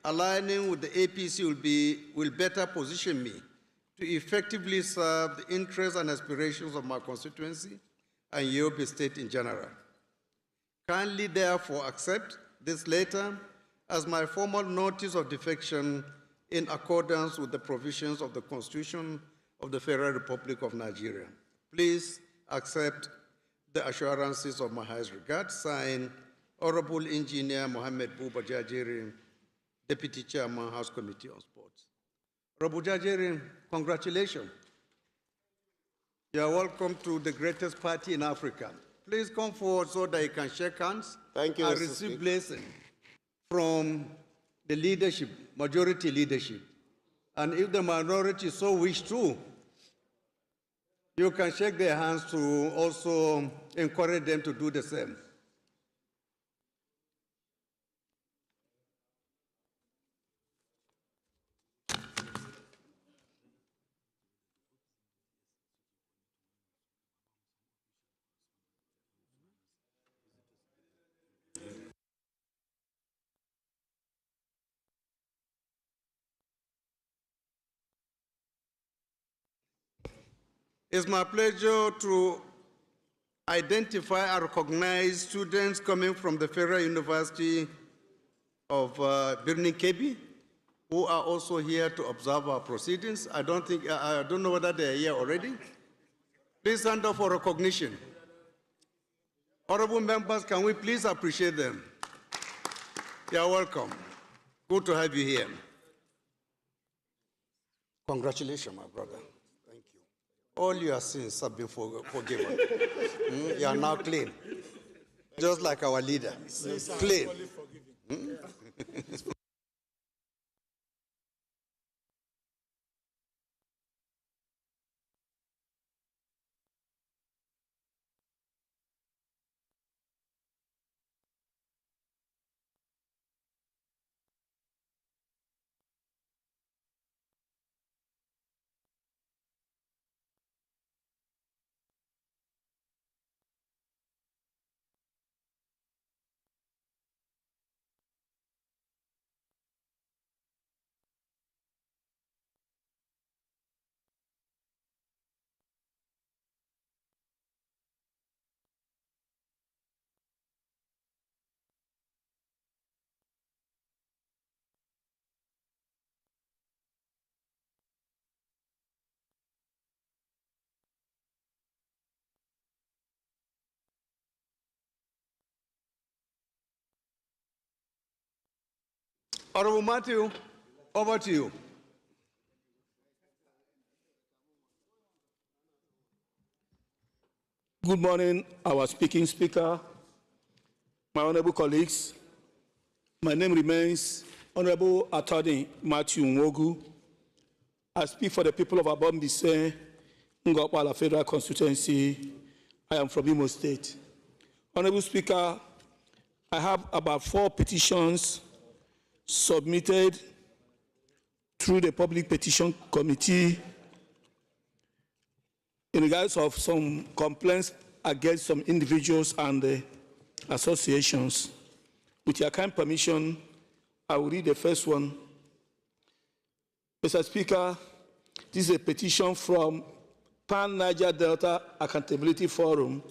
aligning with the APC will better position me to effectively serve the interests and aspirations of my constituency and Yobe State in general. Kindly therefore accept this letter as my formal notice of defection in accordance with the provisions of the Constitution of the Federal Republic of Nigeria. Please accept the assurances of my highest regard. Signed, Honorable Engineer Mohammed Buba Jajiri, Deputy Chairman, House Committee on Sports. Honorable Jajiri, congratulations. You are welcome to the greatest party in Africa. Please come forward so that you can shake hands. Thank you, and Mr. receive blessing from the leadership, majority leadership. And if the minority so wish to, you can shake their hands to also encourage them to do the same. It's my pleasure to identify and recognize students coming from the Federal University of Birnin Kebbi, who are also here to observe our proceedings. I don't know whether they are here already. Please stand up for recognition. Honorable members, can we please appreciate them? You are welcome. Good to have you here. Congratulations, my brother. All your sins have been forgiven. You are now clean. Just like our leader. Clean. Honorable Matthew, over to you. Good morning, our speaker, my honorable colleagues. My name remains Honorable Attorney Matthew Nwogu. I speak for the people of Abombise, Ngopala Federal Constituency. I am from Imo State. Honorable Speaker, I have about 4 petitions submitted through the Public Petition Committee in regards of some complaints against some individuals and associations. With your kind permission, I will read the first one. Mr. Speaker, this is a petition from Pan Niger Delta Accountability Forum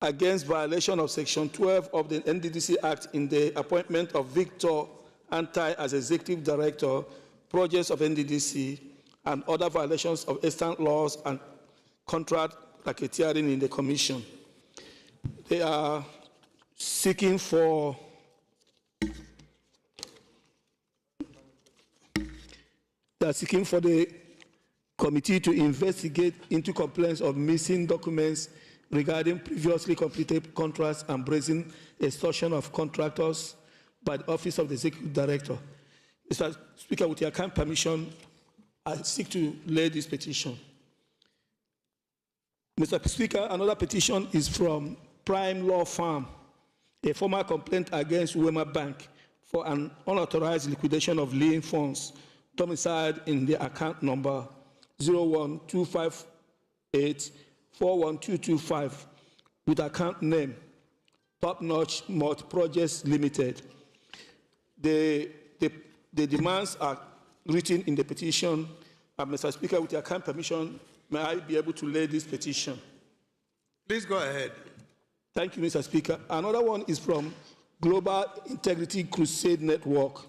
against violation of Section 12 of the NDDC Act in the appointment of Victor Antai as Executive Director, projects of NDDC, and other violations of extant laws and contract racketeering in the Commission. They are seeking for the committee to investigate into complaints of missing documents regarding previously completed contracts and brazen extortion of contractors by the Office of the Executive Director. Mr. Speaker, with your kind permission, I seek to lay this petition. Mr. Speaker, another petition is from Prime Law Firm, a formal complaint against Wema Bank for an unauthorized liquidation of lien funds domiciled in the account number 01258412225 with account name Top Notch Malt Projects Limited. The demands are written in the petition. Mr. Speaker, with your kind permission, may I be able to lay this petition? Please go ahead. Thank you, Mr. Speaker. Another one is from Global Integrity Crusade Network,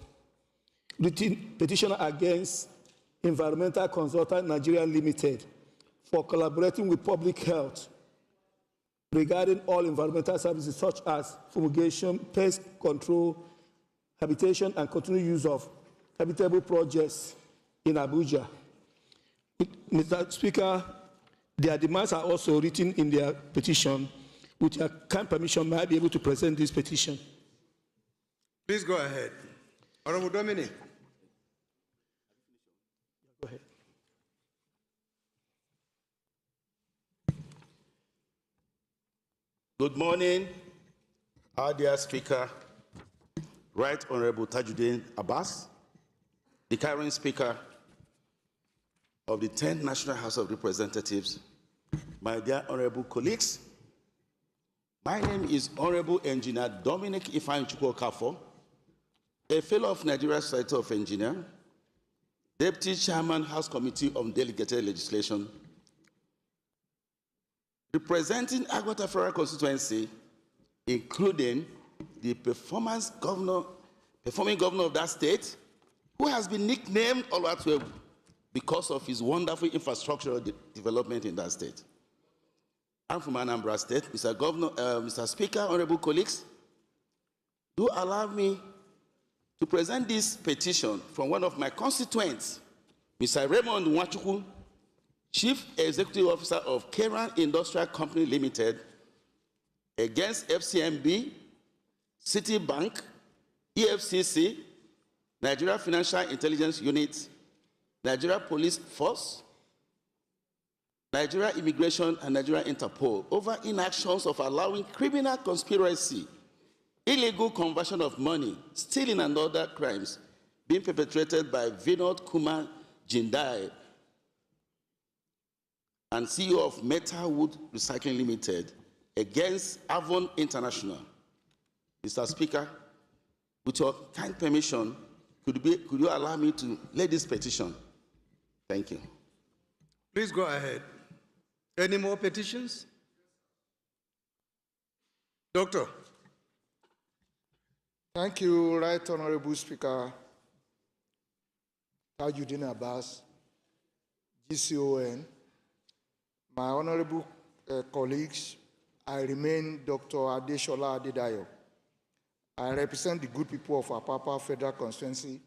written petitioner against Environmental Consultant Nigeria Limited for collaborating with public health regarding all environmental services such as fumigation, pest control, habitation, and continued use of habitable projects in Abuja. Mr. Speaker, their demands are also written in their petition. With your kind permission, may I be able to present this petition? Please go ahead. Honorable Dominic. Go ahead. Good morning, our dear Speaker, Right Honorable Tajuddin Abbas, the current Speaker of the 10th National House of Representatives, my dear honorable colleagues. My name is Honorable Engineer Dominic Ifeanyichukwu Okafor, a fellow of Nigeria Society of Engineers, Deputy Chairman, House Committee on Delegated Legislation, representing Agwata Federal Constituency, including the performing governor of that state, who has been nicknamed Oluwatoegu because of his wonderful infrastructural development in that state. I'm from Anambra State. Mr. Governor, Mr. Speaker, honorable colleagues, do allow me to present this petition from one of my constituents, Mr. Raymond Nwachukwu, Chief Executive Officer of Keran Industrial Company Limited, against FCMB, Citibank, EFCC, Nigeria Financial Intelligence Unit, Nigeria Police Force, Nigeria Immigration and Nigeria Interpol over inactions of allowing criminal conspiracy, illegal conversion of money, stealing and other crimes being perpetrated by Vinod Kumar Jindal and CEO of Metalwood Recycling Limited against Avon International. Mr. Speaker, with your kind permission, could you allow me to lay this petition? Thank you. Please go ahead. Any more petitions? Doctor. Thank you, Right Honorable Speaker Tajuddin Abbas, GCON. My honorable colleagues, I remain Dr. Adeshola Adedayo. I represent the good people of Apapa Federal Constituency.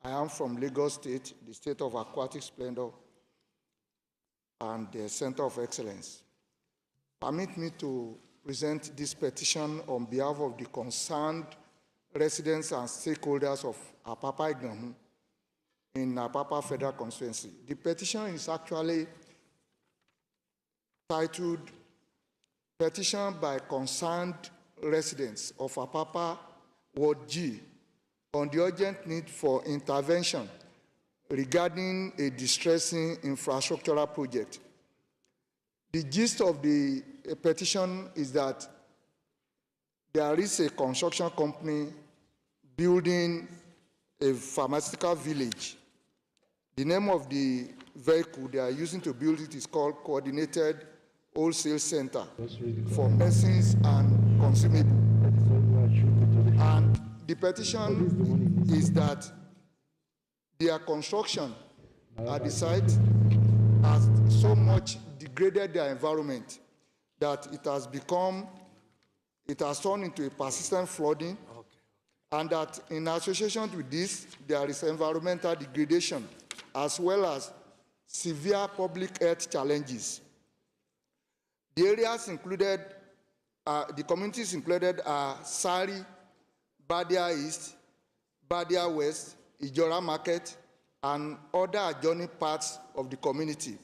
I am from Lagos State, the state of aquatic splendor and the center of excellence. Permit me to present this petition on behalf of the concerned residents and stakeholders of Apapa Ignamu in Apapa Federal Constituency. The petition is actually titled Petition by Concerned Residents of Apapa Ward G on the urgent need for intervention regarding a distressing infrastructural project. The gist of the petition is that there is a construction company building a pharmaceutical village. The name of the vehicle they are using to build it is called Coordinated Wholesale Center for Medicines and Consumables. And the petition is that their construction at the site has so much degraded their environment that it has turned into a persistent flooding, and that in association with this, there is environmental degradation as well as severe public health challenges. The areas included, the communities included are Sari, Badia East, Badia West, Ijora Market, and other adjoining parts of the community.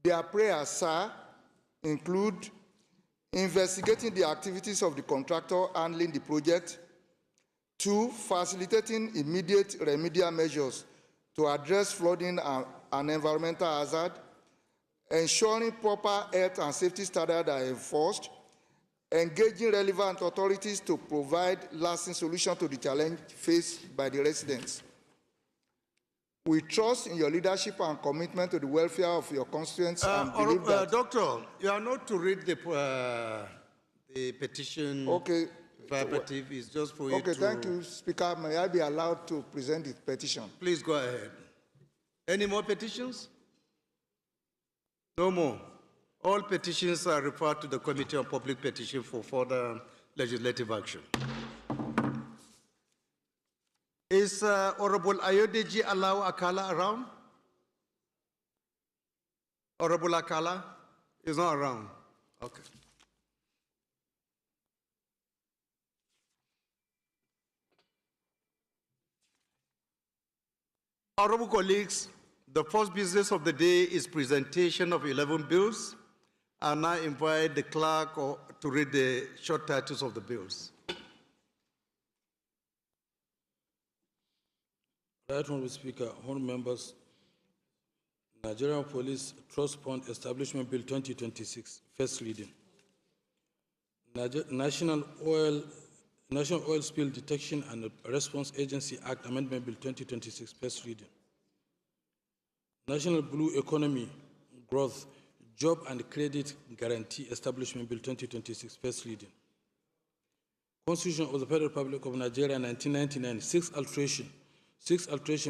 Their prayers, sir, include investigating the activities of the contractor handling the project, 2, facilitating immediate remedial measures to address flooding and environmental hazard, ensuring proper health and safety standards are enforced, engaging relevant authorities to provide lasting solutions to the challenge faced by the residents. We trust in your leadership and commitment to the welfare of your constituents and believe that... Doctor, you are not to read the petition. Okay. Verbatim. It's just for you Okay, to... thank you, Speaker. May I be allowed to present the petition? Please go ahead. Any more petitions? No more. All petitions are referred to the Committee on Public Petition for further legislative action. Is Honorable Ayodeji Alao Akala around? Honorable Akala is not around. Okay. Honorable colleagues, the first business of the day is presentation of 11 bills. I now invite the clerk to read the short titles of the bills. Right Honorable Speaker, honorable members, Nigerian Police Trust Fund Establishment Bill 2026, first reading. National Oil Spill Detection and Response Agency Act Amendment Bill 2026, first reading. National Blue Economy Growth Job and Credit Guarantee Establishment Bill 2026, first reading. Constitution of the Federal Republic of Nigeria 1999, Sixth Alteration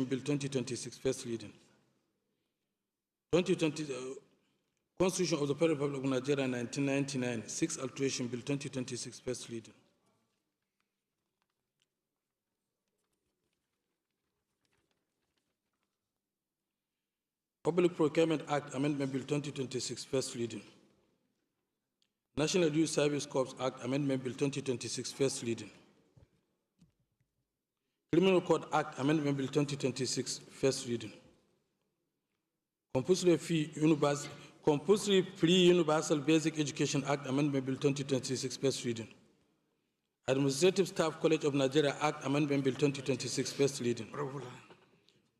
Bill 2026, first reading. Constitution of the Federal Republic of Nigeria 1999, Sixth Alteration Bill 2026, first reading. Public Procurement Act Amendment Bill 2026, first reading. National Youth Service Corps Act Amendment Bill 2026, first reading. Criminal Code Act Amendment Bill 2026, first reading. Compulsory Free Universal Basic Education Act Amendment Bill 2026, first reading. Administrative Staff College of Nigeria Act Amendment Bill 2026, first reading.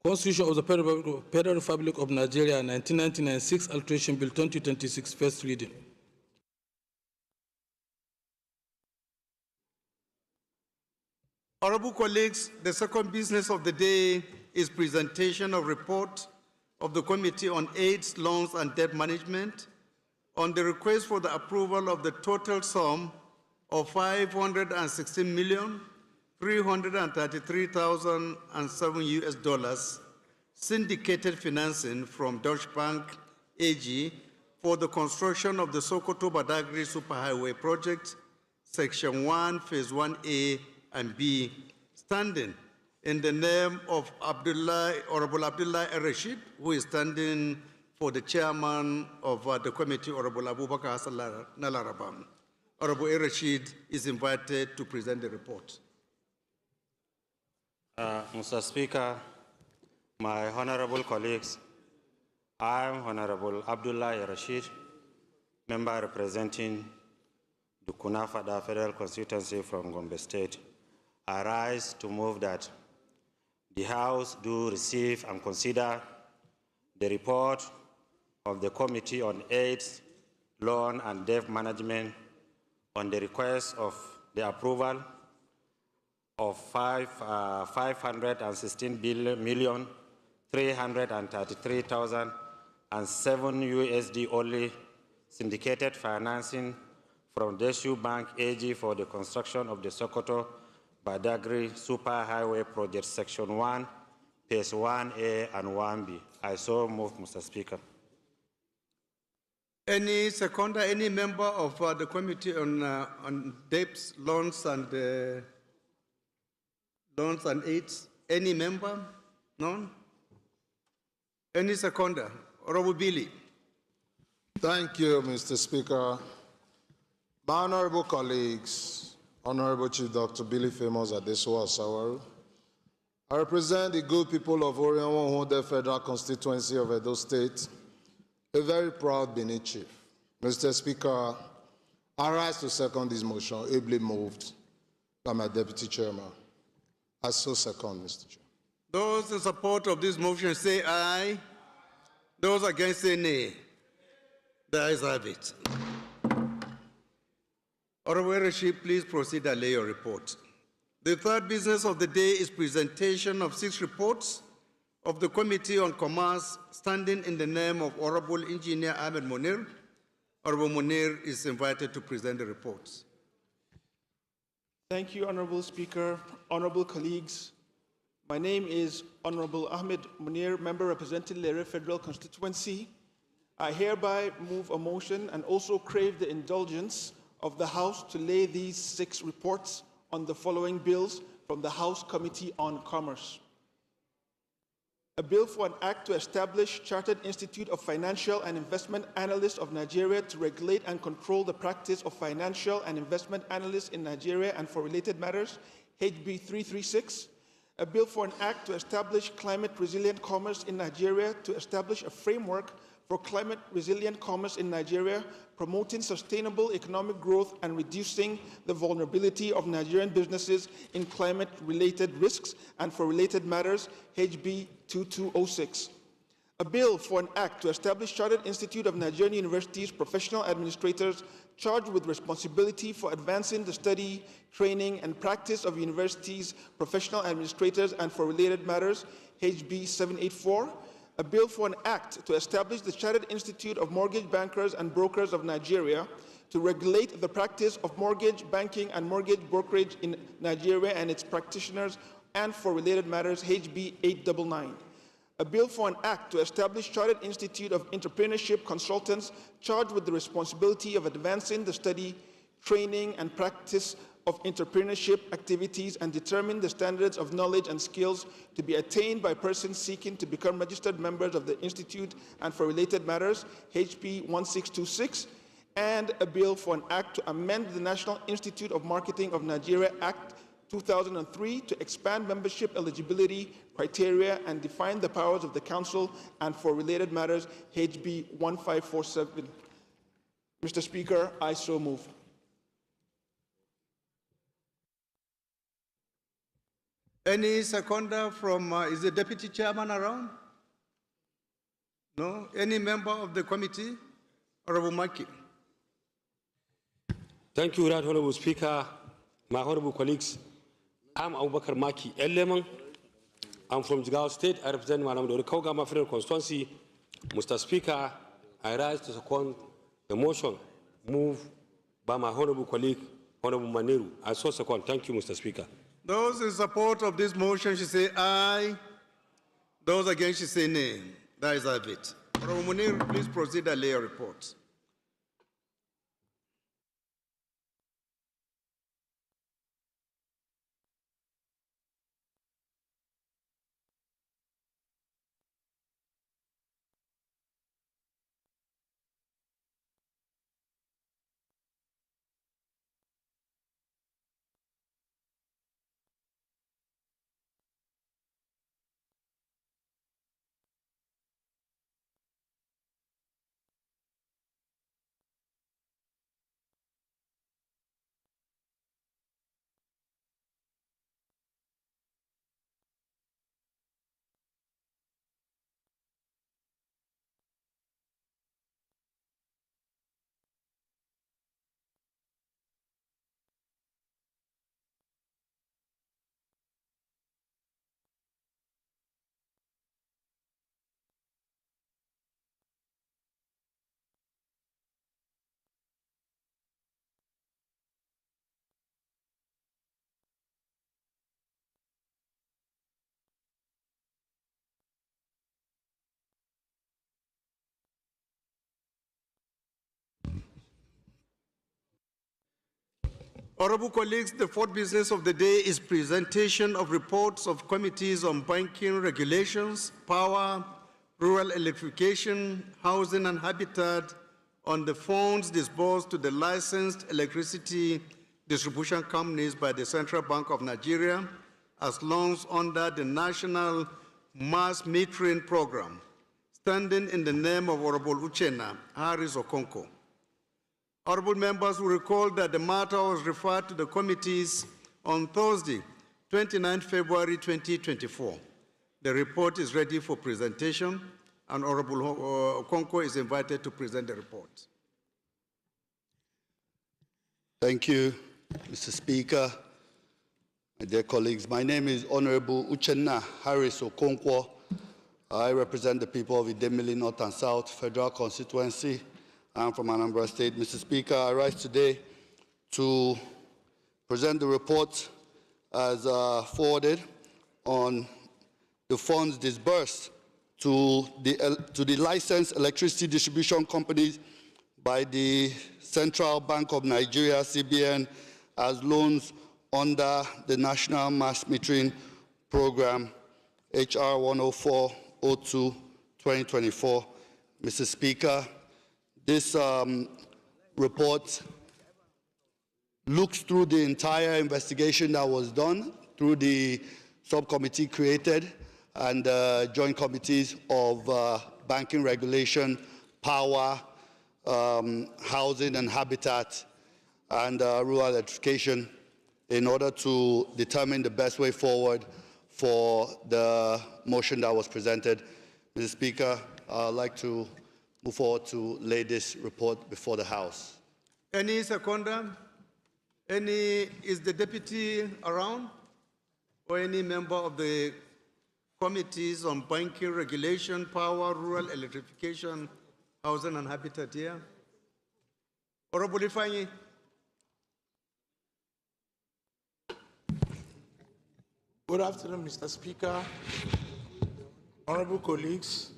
Constitution of the Federal Republic of Nigeria 1999, Sixth Alteration Bill 2026, first reading. Honorable colleagues, the second business of the day is presentation of report of the Committee on AIDS, Loans and Debt Management on the request for the approval of the total sum of $516,333,007 syndicated financing from Deutsche Bank AG for the construction of the Sokoto-Badagry Superhighway Project, Section 1, Phase 1A and B, standing in the name of Honorable Abdullah Rashid, who is standing for the chairman of the committee, Honorable Abubakar Hassan Nalarabam. Honorable Rashid is invited to present the report. Mr. Speaker, my honorable colleagues, I am Honorable Abdullah Rashid, member representing the Kunafada Federal Constituency from Gombe State. I rise to move that the House do receive and consider the report of the Committee on AIDS, Loan and Debt Management on the request of the approval of $516,333,007 only syndicated financing from Deutsche Bank AG for the construction of the Sokoto Badagry Superhighway Project Section 1, Phase 1A and 1B. I so move, Mr. Speaker. Any seconder, any member of the Committee on Debts, Loans and AIDS? Any member? None? Any seconder? Honorable Billy. Thank you, Mr. Speaker. My honorable colleagues, Honorable Chief Dr. Billy Famous Adesowa Sawaru, I represent the good people of Orion Federal Constituency of Edo State, a very proud Benin chief. Mr. Speaker, I rise to second this motion, ably moved by my deputy chairman. I so second, Mr. Chair. Those in support of this motion say aye. Those against say nay. The ayes have it. Honorable Rashid, please proceed and lay your report. The third business of the day is presentation of 6 reports of the Committee on Commerce standing in the name of Honorable Engineer Ahmed Munir. Honorable Munir is invited to present the reports. Thank you, Honorable Speaker, honorable colleagues. My name is Honorable Ahmed Munir, member representing Lere Federal Constituency. I hereby move a motion and also crave the indulgence of the House to lay these 6 reports on the following bills from the House Committee on Commerce. A bill for an act to establish Chartered Institute of Financial and Investment Analysts of Nigeria to regulate and control the practice of financial and investment analysts in Nigeria and for related matters, HB 336. A bill for an act to establish climate resilient commerce in Nigeria to establish a framework for climate resilient commerce in Nigeria, promoting sustainable economic growth and reducing the vulnerability of Nigerian businesses in climate-related risks and for related matters, HB 2206. A bill for an act to establish Chartered Institute of Nigerian Universities professional administrators charged with responsibility for advancing the study, training, and practice of universities, professional administrators, and for related matters, HB 784. A bill for an act to establish the Chartered Institute of Mortgage Bankers and Brokers of Nigeria to regulate the practice of mortgage banking and mortgage brokerage in Nigeria and its practitioners and for related matters, HB 899. A bill for an act to establish Chartered Institute of Entrepreneurship Consultants charged with the responsibility of advancing the study, training, and practice of entrepreneurship activities and determine the standards of knowledge and skills to be attained by persons seeking to become registered members of the Institute and for related matters, HP 1626, and a bill for an act to amend the National Institute of Marketing of Nigeria Act 2003 to expand membership eligibility criteria and define the powers of the Council and for related matters, HB 1547. Mr. Speaker, I so move. Any seconder from, is the Deputy Chairman around? No? Any member of the committee? Honorable Maki. Thank you, Right Honorable Speaker, my honorable colleagues. I'm Abubakar Maki Eleman. I'm from Jigawa State. I represent Madam Kaugama Federal Constituency. Mr. Speaker, I rise to second the motion moved by my honorable colleague, Honorable Maniru. I so second. Thank you, Mr. Speaker. Those in support of this motion should say aye. Those against should say nay. That is have it. Honorable Munir, please proceed and lay your report. Honorable colleagues, the fourth business of the day is presentation of reports of committees on banking regulations, power, rural electrification, housing and habitat, on the funds disbursed to the licensed electricity distribution companies by the Central Bank of Nigeria as loans under the National Mass Metering Program, standing in the name of Honorable Uchenna Harris Okonkwo. Honorable members will recall that the matter was referred to the committees on Thursday, 29 February 2024. The report is ready for presentation, and Honorable Okonkwo is invited to present the report. Thank you, Mr. Speaker. My dear colleagues, my name is Honorable Uchenna Harris Okonkwo. I represent the people of Idemili North and South Federal Constituency. I'm from Anambra State. Mr. Speaker, I rise today to present the report as forwarded on the funds disbursed to the licensed electricity distribution companies by the Central Bank of Nigeria, CBN, as loans under the National Mass Metering Program, HR 10402, 2024. Mr. Speaker, this report looks through the entire investigation that was done through the subcommittee created and joint committees of banking regulation, power, housing and habitat, and rural electrification in order to determine the best way forward for the motion that was presented. Mr. Speaker, I'd like to move forward to lay this report before the House. Any seconder? Is the deputy around? Or any member of the committees on banking regulation, power, rural electrification, housing and habitat here? Honorable Ifanyi. Good afternoon, Mr. Speaker. Honorable colleagues,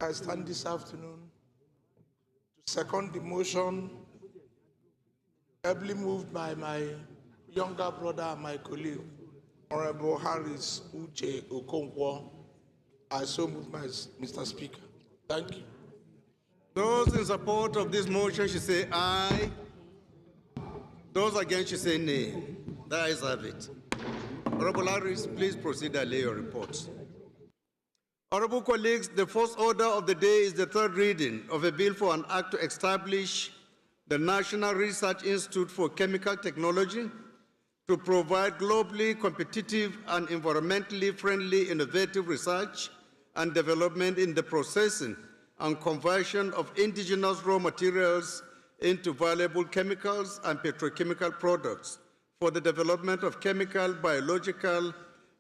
I stand this afternoon to second the motion ably moved by my younger brother and my colleague, Honorable Harris Uche Okonkwo. I so move, Mr. Speaker. Thank you. Those in support of this motion should say aye. Those against should say nay. The ayes have it. Honorable Harris, please proceed and lay your report. Honorable colleagues, the first order of the day is the third reading of a bill for an act to establish the National Research Institute for Chemical Technology to provide globally competitive and environmentally friendly innovative research and development in the processing and conversion of indigenous raw materials into valuable chemicals and petrochemical products for the development of chemical, biological,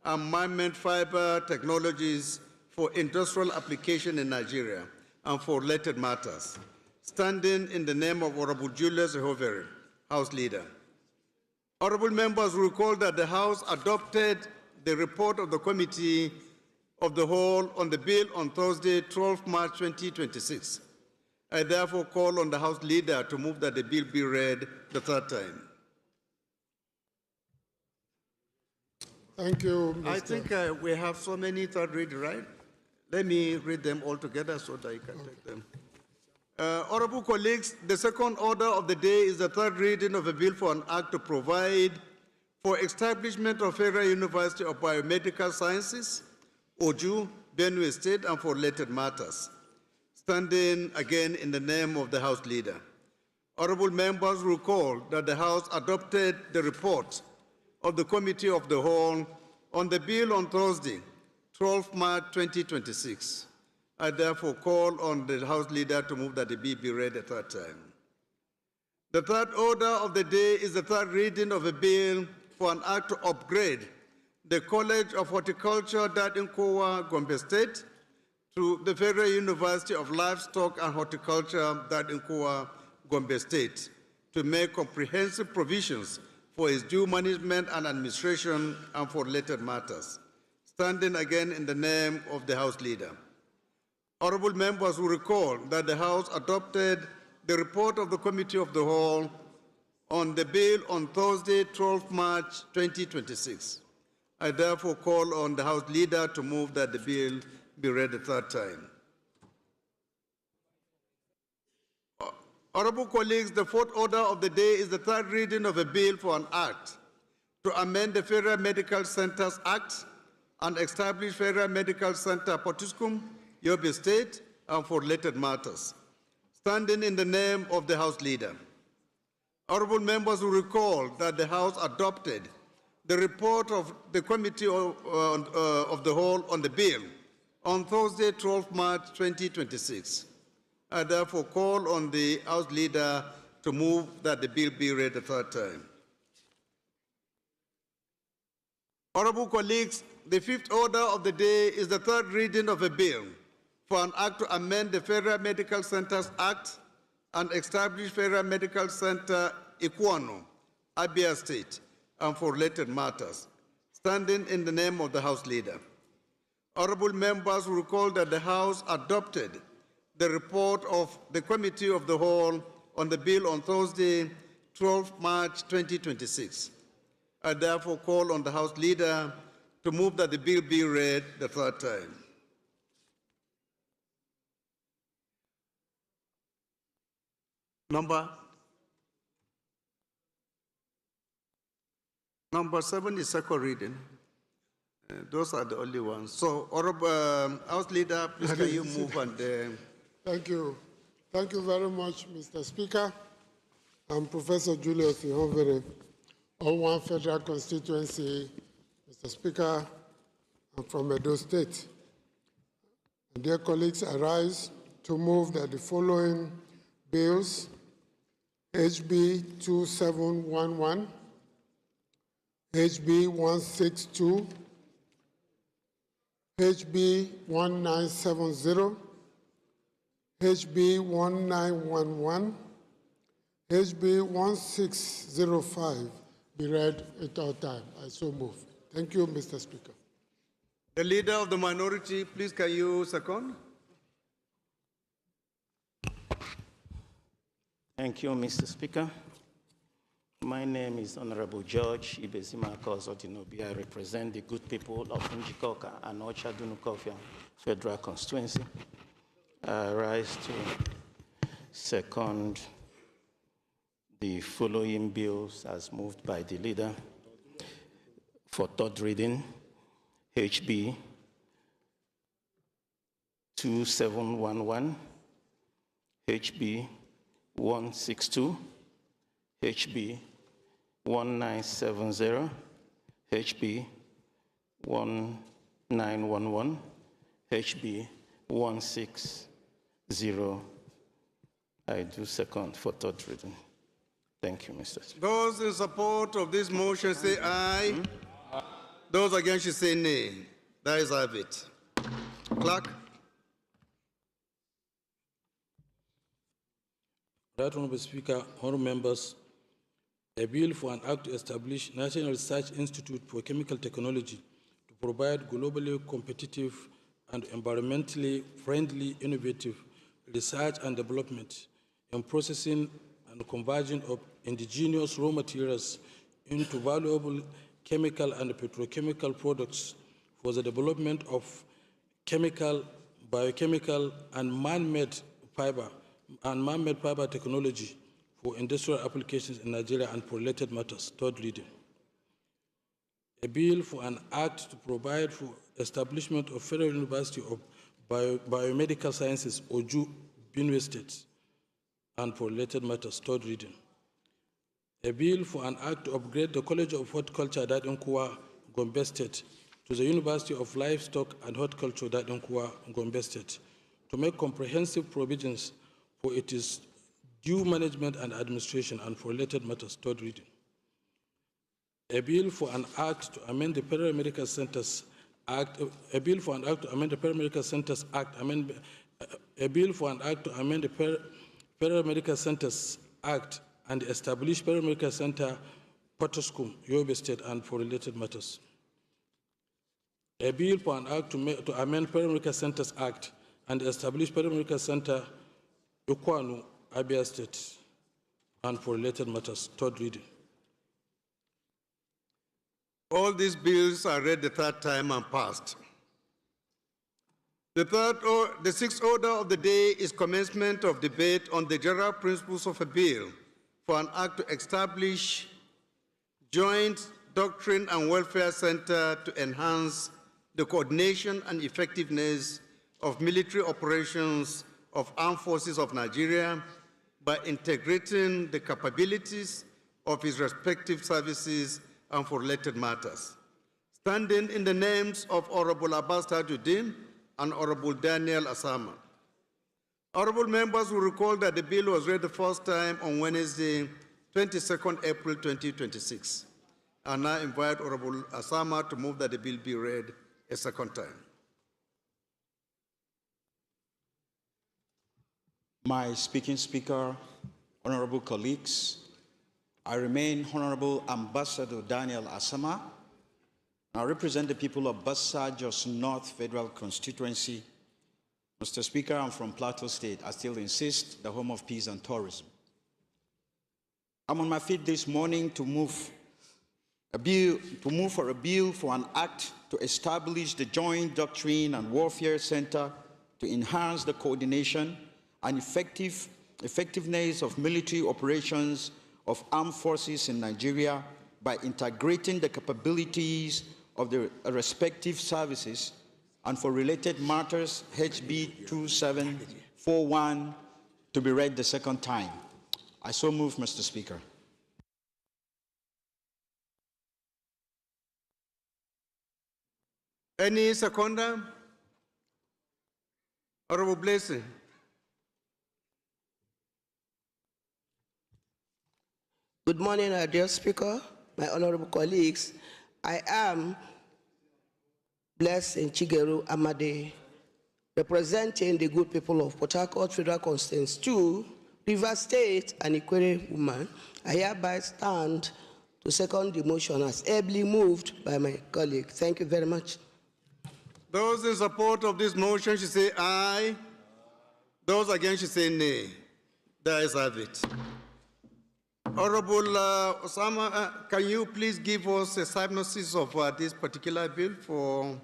and man-made fiber technologies for industrial application in Nigeria and for related matters. Standing in the name of Honorable Julius Ehoveri, House Leader. Honorable members recall that the House adopted the report of the Committee of the Whole on the bill on Thursday, 12 March 2026. I therefore call on the House Leader to move that the bill be read the third time. Thank you, Mr. I think we have so many third reading, right? Let me read them all together so that you can take them. Honorable colleagues, the second order of the day is the third reading of a bill for an act to provide for establishment of Federal University of Biomedical Sciences, Oju, Benue State, and for related matters. Standing again in the name of the House Leader. Honorable members recall that the House adopted the report of the Committee of the Whole on the bill on Thursday, 12 March 2026. I therefore call on the House Leader to move that the bill be read a third time. The third order of the day is the third reading of a bill for an act to upgrade the College of Horticulture, Dadinkowa, Gombe State, to the Federal University of Livestock and Horticulture, Dadinkowa, Gombe State, to make comprehensive provisions for its due management and administration and for related matters. Standing again in the name of the House Leader. Honorable members will recall that the House adopted the report of the Committee of the Whole on the bill on Thursday, 12 March 2026. I therefore call on the House Leader to move that the bill be read a third time. Honorable colleagues, the fourth order of the day is the third reading of a bill for an act to amend the Federal Medical Centers Act and establish Federal Medical Center Potiskum, Yobe State, and for related matters. Standing in the name of the House Leader. Honorable members will recall that the House adopted the report of the Committee of the Whole on the bill on Thursday, 12 March 2026. I therefore call on the House Leader to move that the bill be read a third time. Honorable colleagues, the fifth order of the day is the third reading of a bill for an act to amend the Federal Medical Centers Act and establish Federal Medical Center Ekwano, Abia State, and for related matters, standing in the name of the House Leader. Honorable members will recall that the House adopted the report of the Committee of the Whole on the bill on Thursday, 12 March 2026. I therefore call on the House Leader to move that the bill be read the third time. Number 7 is second reading. Those are the only ones. So, Honorable House Leader, please can you move and... Thank you. Thank you very much, Mr. Speaker. I'm Professor Julius Ihonvere, Owan Federal Constituency. Mr. Speaker, I'm from Edo State. And dear colleagues, I rise to move that the following bills, HB 2711, HB 162, HB 1970, HB 1911, HB 1605 be read at all time. I so move. Thank you, Mr. Speaker. The Leader of the Minority, please can you second? Thank you, Mr. Speaker. My name is Honorable George Ibezimako Zotinobi. I represent the good people of Njikoka and Ochadunukofia Federal Constituency. I rise to second the following bills as moved by the leader for third reading: HB 2711, HB 162, HB 1970, HB 1911, HB 160. I do second for third reading. Thank you, Mr. Speaker. Those in support of this motion say aye. Those against should say nay. That is have it. Clerk. Right Honorable Speaker, honorable members, a bill for an act to establish National Research Institute for Chemical Technology to provide globally competitive and environmentally friendly innovative research and development in processing and conversion of indigenous raw materials into valuable chemical and petrochemical products for the development of chemical, biochemical, and man-made fiber technology for industrial applications in Nigeria and for related matters. Third reading. A bill for an act to provide for establishment of Federal University of Biomedical Sciences, OJU, Benue State, and for related matters. Third reading. A bill for an act to upgrade the College of Horticulture, Dadenkuwa, Gombe State, to the University of Livestock and Horticulture, Dadenkuwa, Gombe State, to make comprehensive provisions for its due management and administration and for related matters. Third reading. A bill for an act to amend the Federal Medical Centers Act. A bill for an act to amend the Federal Medical Centers Act. A bill for an act to amend the Federal Medical Centers Act and establish Federal Medical Center Potoskum, Yobe State, and for related matters. A bill for an act to amend Federal Medical Centers Act and establish Federal Medical Center Ekwano, Abia State, and for related matters. Third reading. All these bills are read the third time and passed. The sixth order of the day is commencement of debate on the general principles of a bill for an act to establish Joint Doctrine and Welfare Center to enhance the coordination and effectiveness of military operations of Armed Forces of Nigeria by integrating the capabilities of its respective services and for related matters. Standing in the names of Honorable Abbas Tajuddin and Honorable Daniel Asama. Honorable members will recall that the bill was read the first time on Wednesday, 22nd April 2026. I now invite Honorable Asama to move that the bill be read a second time. My speaker, honorable colleagues, I remain Honorable Ambassador Daniel Asama. I represent the people of Bassa Jos North Federal Constituency. Mr. Speaker, I'm from Plateau State. I still insist, the home of peace and tourism. I'm on my feet this morning to move for a bill for an act to establish the Joint Doctrine and Warfare Center to enhance the coordination and effectiveness of military operations of armed forces in Nigeria by integrating the capabilities of the respective services, and for related matters, HB 2741, to be read the second time. I so move, Mr. Speaker. Any seconder? Honorable Blessing. Good morning, dear Speaker, my honorable colleagues. I am Blessing Chigeru Amade, representing the good people of Port Harcourt Federal Constituency 2, Rivers State, and Ikwere woman. I hereby stand to second the motion as ably moved by my colleague. Thank you very much. Those in support of this motion should say aye. Those against should say nay. There is have it. Honorable Osama, can you please give us a synopsis of this particular bill for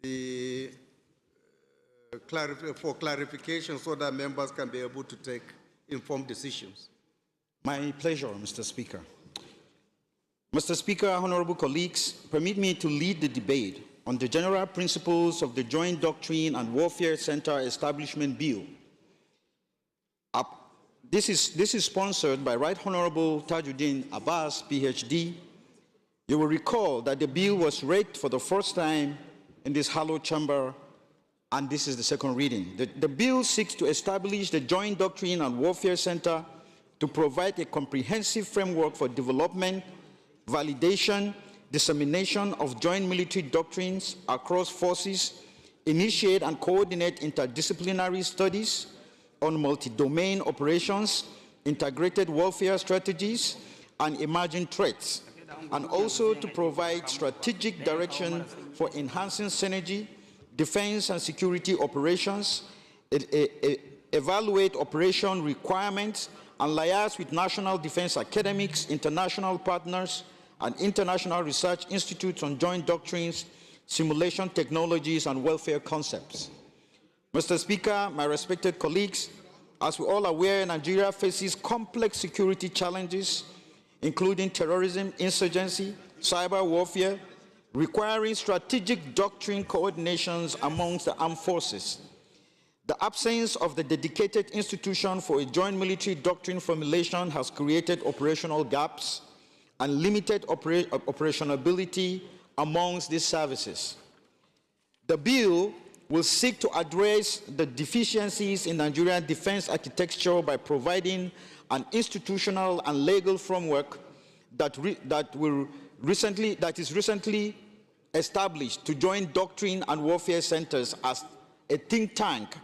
the clarification so that members can be able to take informed decisions? My pleasure, Mr. Speaker. Mr. Speaker, honorable colleagues, permit me to lead the debate on the general principles of the Joint Doctrine and Warfare Center Establishment Bill. This is sponsored by Right Honorable Tajuddin Abbas, PhD. You will recall that the bill was read for the first time in this hallowed chamber, and this is the second reading. The bill seeks to establish the Joint Doctrine and Warfare Center to provide a comprehensive framework for development, validation, dissemination of joint military doctrines across forces, initiate and coordinate interdisciplinary studies on multi-domain operations, integrated warfare strategies, and emerging threats, and also to provide strategic direction for enhancing synergy, defense and security operations, evaluate operation requirements, and liaise with national defense academics, international partners, and international research institutes on joint doctrines, simulation technologies, and welfare concepts. Mr. Speaker, my respected colleagues, as we're all aware, Nigeria faces complex security challenges, including terrorism, insurgency, cyber warfare, requiring strategic doctrine coordinations amongst the armed forces. The absence of the dedicated institution for a joint military doctrine formulation has created operational gaps and limited operationability amongst these services. The bill will seek to address the deficiencies in Nigerian defense architecture by providing an institutional and legal framework that is recently established to join doctrine and warfare centers as a think tank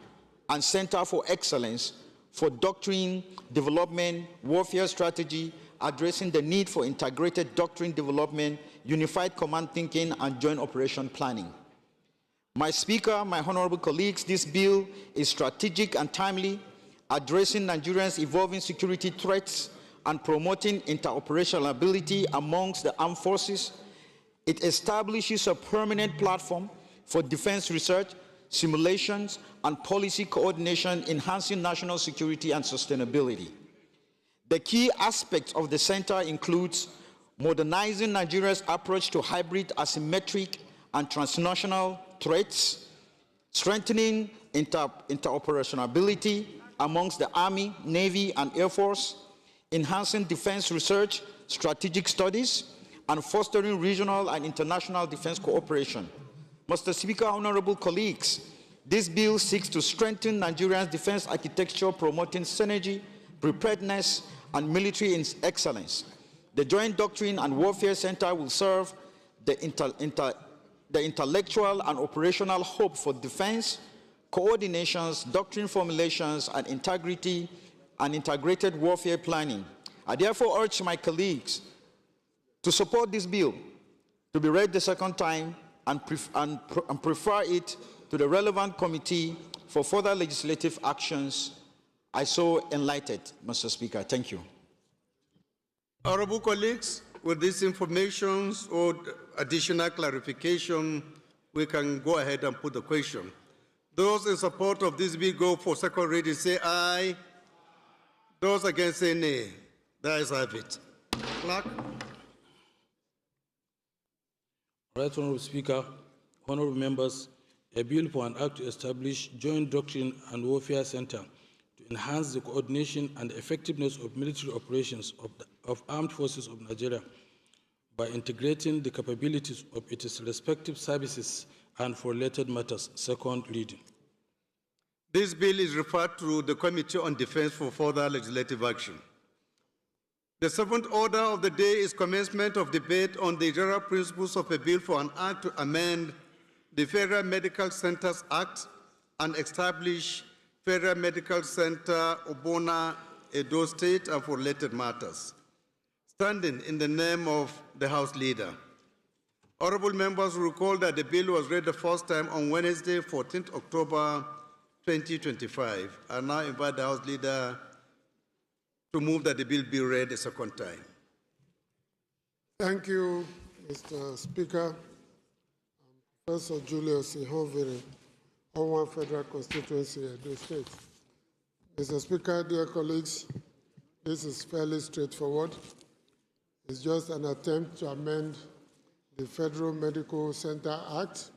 and center for excellence for doctrine development, warfare strategy, addressing the need for integrated doctrine development, unified command thinking, and joint operation planning. My Speaker, my honorable colleagues, this bill is strategic and timely, addressing Nigeria's evolving security threats and promoting interoperability amongst the armed forces. It establishes a permanent platform for defense research, simulations, and policy coordination, enhancing national security and sustainability. The key aspects of the center includes modernizing Nigeria's approach to hybrid, asymmetric, and transnational threats, strengthening interoperability amongst the Army, Navy, and Air Force, enhancing defense research, strategic studies, and fostering regional and international defense cooperation. Mr. Speaker, honorable colleagues, This bill seeks to strengthen Nigeria's defense architecture, promoting synergy, preparedness, and military excellence. The Joint Doctrine and Warfare Center will serve the intellectual and operational hub for defense, coordinations, doctrine formulations, and integrated warfare planning. I therefore urge my colleagues to support this bill to be read the second time and prefer it to the relevant committee for further legislative actions. I so enlightened, Mr. Speaker. Thank you. Honorable colleagues, with this information or additional clarification, we can go ahead and put the question. Those in support of this bill go for second reading, say aye. Those against say nay. The ayes have it. Clerk. Right, Honorable Speaker, honorable members, a bill for an act to establish Joint Doctrine and Warfare Center to enhance the coordination and effectiveness of military operations of armed forces of Nigeria by integrating the capabilities of its respective services and for related matters, second reading. This bill is referred to the Committee on Defense for further legislative action. The seventh order of the day is commencement of debate on the general principles of a bill for an act to amend the Federal Medical Centers Act and establish Federal Medical Center Obona, Edo State, and for related matters. Standing in the name of the House Leader. Honorable members will recall that the bill was read the first time on Wednesday, 14th October 2025. I now invite the House Leader to move that the bill be read a second time. Thank you, Mr. Speaker. Professor Julius Ihonvere, Owan Federal Constituency, Edo State. Mr. Speaker, dear colleagues, this is fairly straightforward. It's just an attempt to amend the Federal Medical Center Act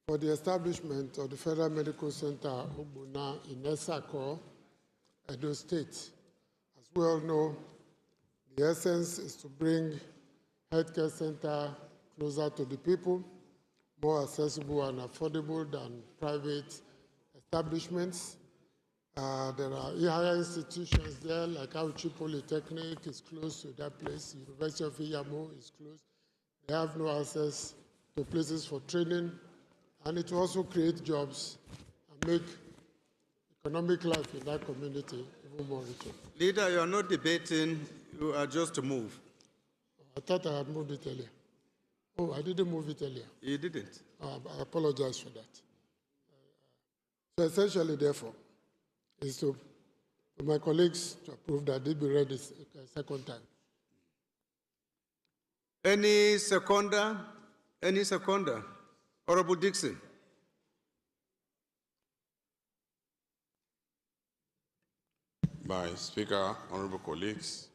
for the establishment of the Federal Medical Center Obona in Esako, Edo State. As we all know, the essence is to bring healthcare center closer to the people, more accessible and affordable than private establishments. There are higher institutions there, like Auchi Polytechnic is close to that place. University of Iyamo is close. They have no access to places for training, and it will also create jobs and make economic life in that community even more richer. Leader, you are not debating, you are just to move. I thought I had moved it earlier. Oh, I didn't move it earlier. You didn't. I apologize for that. So essentially, therefore, is to my colleagues to approve that they be read a second time. Any seconder? Any seconder? Honorable Dixon. My Speaker, honorable colleagues,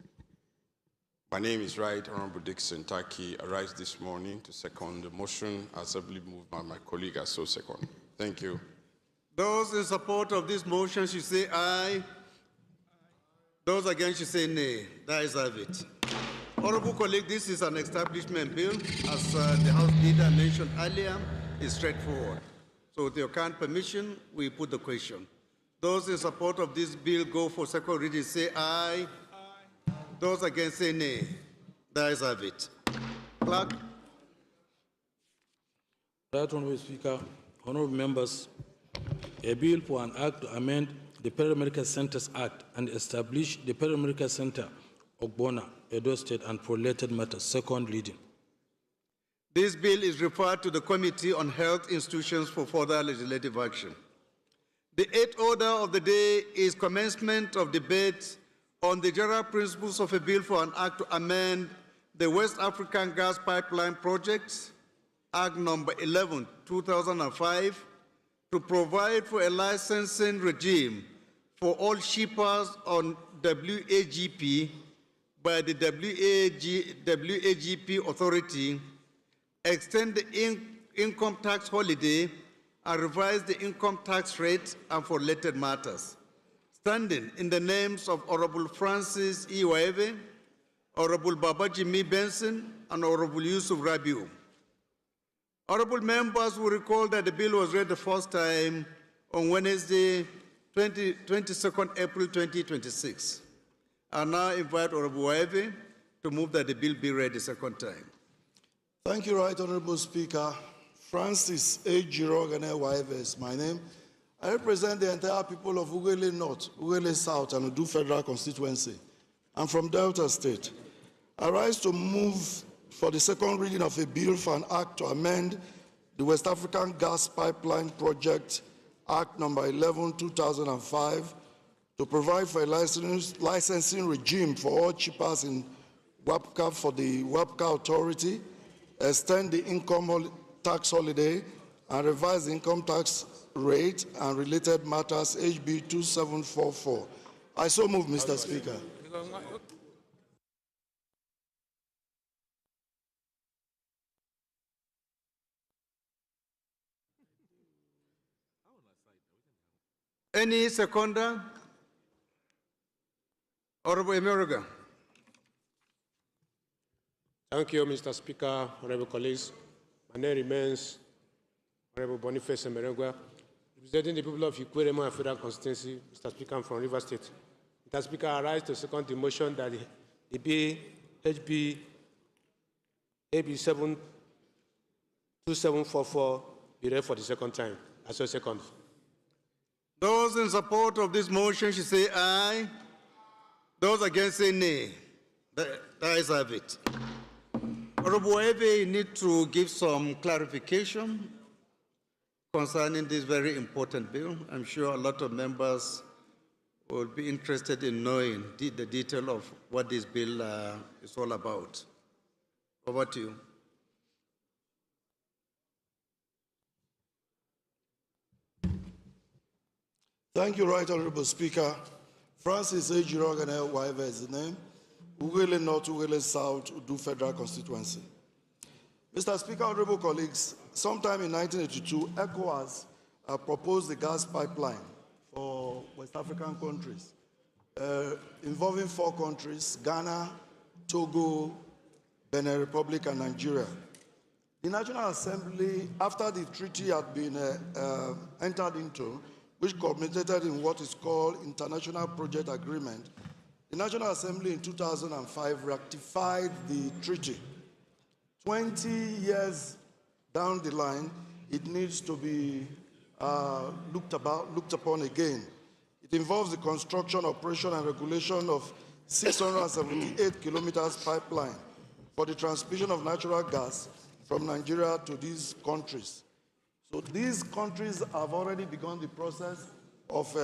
my name is Right Honorable Dixon Taki. I rise this morning to second the motion as ably moved by my colleague as so second. Thank you. Those in support of this motion should say aye. Those against should say nay. That is have it. Honorable colleague, this is an establishment bill. As the House Leader mentioned earlier, it's straightforward. So with your kind permission, we put the question. Those in support of this bill go for second reading, say aye. Aye. Those against say nay. That is have it. Clerk. Right Honorable Speaker, honorable members, a bill for an act to amend the Paramedical Centers Act and establish the Paramedical Center Ogbonna, Edo State, and for related matters, second reading. This bill is referred to the Committee on Health Institutions for further legislative action. The eighth order of the day is commencement of debate on the general principles of a bill for an act to amend the West African Gas Pipeline Project, Act number 11, 2005, to provide for a licensing regime for all shippers on WAGP by the WAGP authority, extend the income tax holiday, and revise the income tax rate and for related matters. Standing in the names of Honorable Francis E. Waeve, Honorable Babajimi Benson, and Honorable Yusuf Rabiu. Honorable members will recall that the bill was read the first time on Wednesday, 22nd April 2026. I now invite Honorable Waeve to move that the bill be read the second time. Thank you, Right Honorable Speaker. Francis A. Girogane Waeve is my name. I represent the entire people of Ughelli North, Ughelli South, and Udu Federal Constituency. I'm from Delta State. I rise to move for the second reading of a bill for an act to amend the West African Gas Pipeline Project Act number 11, 2005, to provide for a licensing regime for all shippers in WAPCA for the WAPCA Authority, extend the income tax holiday, and revise the income tax rate and related matters, HB 2744. I so move, Mr. Speaker. Any seconder? Honorable Emeroga. Thank you, Mr. Speaker, honorable colleagues. My name remains Honorable Boniface Emeroga, representing the people of Ikwerema Federal Constituency. Mr. Speaker, I'm from River State. Mr. Speaker, I rise to second the motion that the bill HB 2744 be read for the second time. I so second. Those in support of this motion should say aye. Those against say nay. The ayes have it. Honorable Waeve, you need to give some clarification concerning this very important bill. I'm sure a lot of members will be interested in knowing the detail of what this bill is all about. Over to you. Thank you, Right Honorable Speaker. Francis A. Girogane Waeve is the name. Ughelli North, Ughelli South, Udu Federal Constituency. Mr. Speaker, honorable colleagues, sometime in 1982, ECOWAS proposed the gas pipeline for West African countries, involving 4 countries, Ghana, Togo, Benin Republic, and Nigeria. The National Assembly, after the treaty had been entered into, which culminated in what is called International Project Agreement, the National Assembly in 2005 ratified the treaty. 20 years down the line, it needs to be looked upon again. It involves the construction, operation, and regulation of 678 kilometers pipeline for the transmission of natural gas from Nigeria to these countries. So these countries have already begun the process of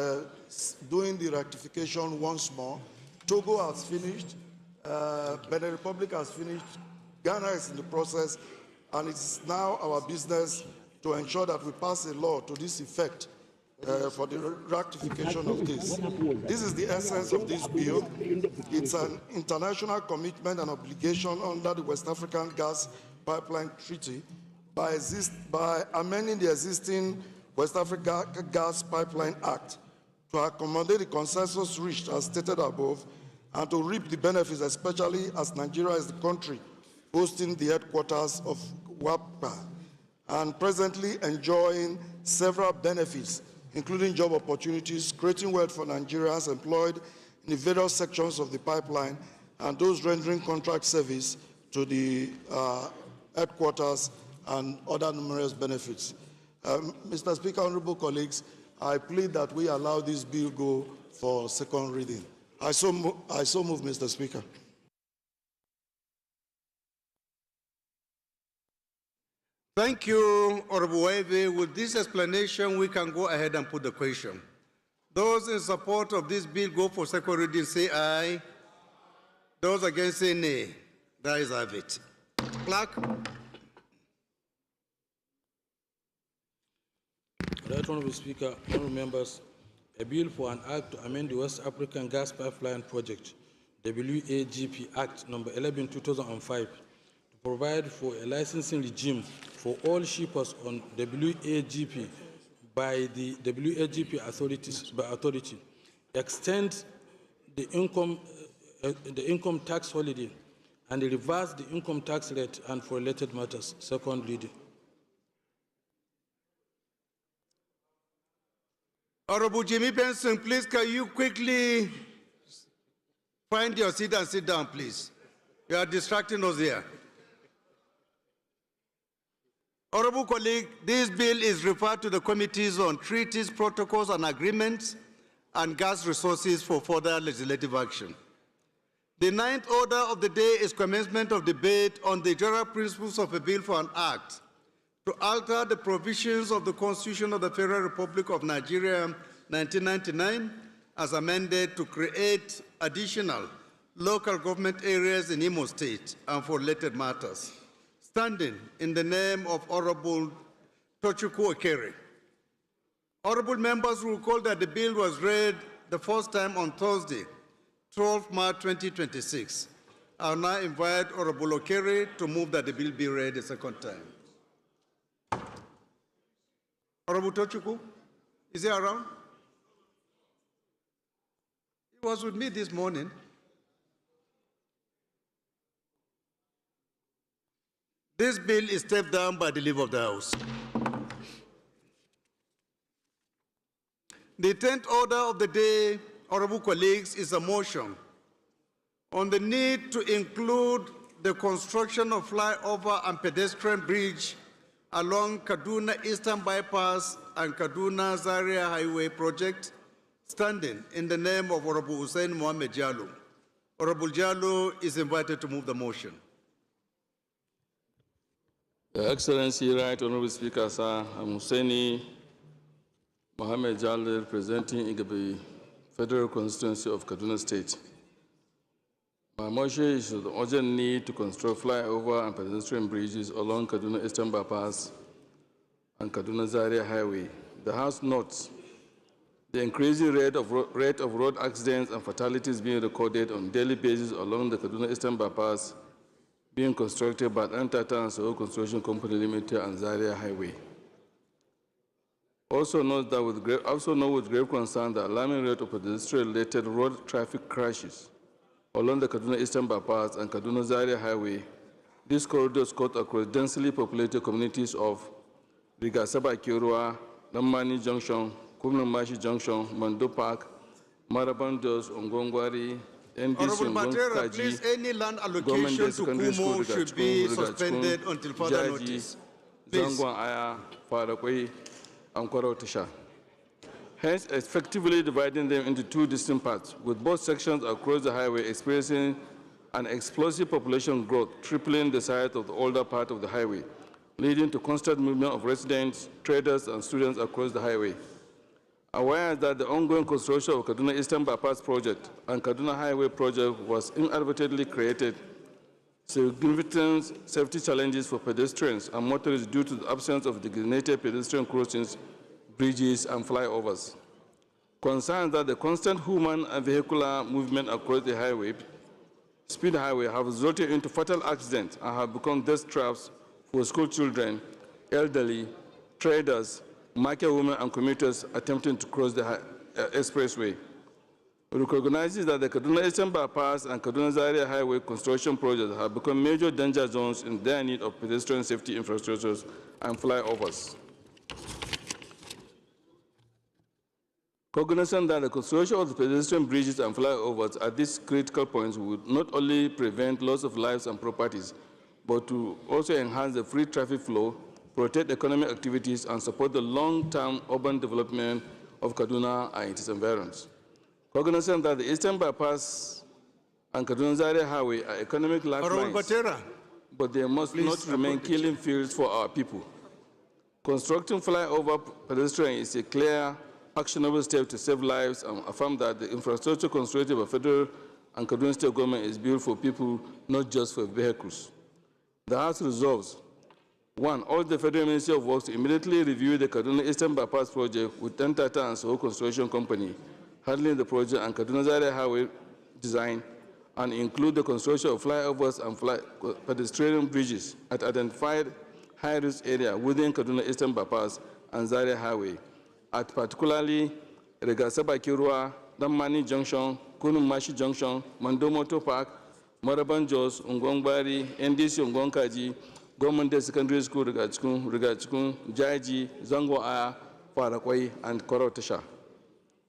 doing the ratification once more. Togo has finished, Benin Republic has finished, Ghana is in the process, and it's now our business to ensure that we pass a law to this effect for the ratification of this. This is the essence of this bill. It's an international commitment and obligation under the West African Gas Pipeline Treaty by amending the existing West Africa Gas Pipeline Act to accommodate the consensus reached as stated above and to reap the benefits, especially as Nigeria is the country hosting the headquarters of WAPCA and presently enjoying several benefits, including job opportunities, creating wealth for Nigerians employed in the various sections of the pipeline and those rendering contract service to the headquarters and other numerous benefits. Mr. Speaker, honorable colleagues, I plead that we allow this bill go for second reading. I so move, Mr. Speaker. Thank you, Honorable Waeve. With this explanation, we can go ahead and put the question. Those in support of this bill go for second reading, say aye. Those against, say nay. The ayes have it. Clerk. Right Honorable Speaker, honorable members, a bill for an act to amend the West African Gas Pipeline Project, WAGP Act number 11, 2005, to provide for a licensing regime for all shippers on WAGP by the WAGP authority, extend the income tax holiday, and reverse the income tax rate and for related matters. Second reading. Honorable Jimmy Benson, please can you quickly find your seat and sit down, please? You are distracting us here. Honorable colleague, this bill is referred to the committees on treaties, protocols, and agreements, and gas resources for further legislative action. The ninth order of the day is commencement of debate on the general principles of a bill for an act to alter the provisions of the Constitution of the Federal Republic of Nigeria, 1999, as amended to create additional local government areas in Imo State and for related matters. Standing in the name of Honorable Tochukwu Okere. Honorable members will recall that the bill was read the first time on Thursday, 12 March 2026. I will now invite Honorable Okere to move that the bill be read a second time. Honorable Tochukwu, is he around? He was with me this morning. This bill is stepped down by the leave of the House. The 10th order of the day, honorable colleagues, is a motion on the need to include the construction of flyover and pedestrian bridge along Kaduna Eastern Bypass and Kaduna Zaria Highway project, standing in the name of Honorable Hussein Mohammed Jallo. Honorable Jallo is invited to move the motion. Your Excellency, Right Honorable Speaker, sir, I'm Husseini Mohammed Jallo, representing Igabi Federal Constituency of Kaduna State. My motion is the urgent need to construct flyover and pedestrian bridges along Kaduna Eastern Bypass and Kaduna Zaria Highway. The House notes the increasing rate of road accidents and fatalities being recorded on a daily basis along the Kaduna Eastern Bypass being constructed by Antata and Soho Construction Company Limited and Zaria Highway. Also note with grave concern the alarming rate of pedestrian-related road traffic crashes along the Kaduna Eastern Bypass and Kaduna Zaria Highway. These corridors cut across densely populated communities of Rigasaba Kirwa, Namani Junction, Kumnamashi Junction, Mando Park, Marabandos, Ongongwari, Honorable Matera, please, any land allocation to Kumo should be suspended until further notice. Please. Hence, effectively dividing them into two distinct parts, with both sections across the highway experiencing an explosive population growth, tripling the size of the older part of the highway, leading to constant movement of residents, traders, and students across the highway. Aware that the ongoing construction of Kaduna Eastern Bypass project and Kaduna Highway project was inadvertently created significant safety challenges for pedestrians and motorists due to the absence of designated pedestrian crossings, bridges, and flyovers. Concerns that the constant human and vehicular movement across the highway, speed highway, have resulted into fatal accidents and have become death traps for school children, elderly, traders, market women, and commuters attempting to cross the expressway. It recognizes that the Kaduna Eastern Bypass and Kaduna Zaria Highway construction projects have become major danger zones in their need of pedestrian safety infrastructures and flyovers. Cognizant that the construction of the pedestrian bridges and flyovers at these critical points would not only prevent loss of lives and properties, but to also enhance the free traffic flow, protect economic activities, and support the long-term urban development of Kaduna and its environs. Cognizant that the Eastern Bypass and Kaduna Zaria Highway are economic lifelines, but they must not remain killing fields for our people. Constructing flyover pedestrian is a clear, actionable step to save lives and affirm that the infrastructure constructed by federal and Kaduna State government is built for people, not just for vehicles. The House resolves, 1. Urge the Federal Ministry of Works to immediately review the Kaduna Eastern Bypass project with Tata and Soho Construction Company handling the project and Kaduna Zaria Highway design, and include the construction of flyovers and pedestrian bridges at identified high-risk area within Kaduna Eastern Bypass and Zaria Highway, at particularly Regasaba Kirwa, Damani Junction, Kunumashi Junction, Mandomoto Park, Maraban Jos, Ungongbari, NDC Ungonkaji, Government Day Secondary School, Rigachikun, Jaiji, Zango Aya, Parakwai, and Korotasha.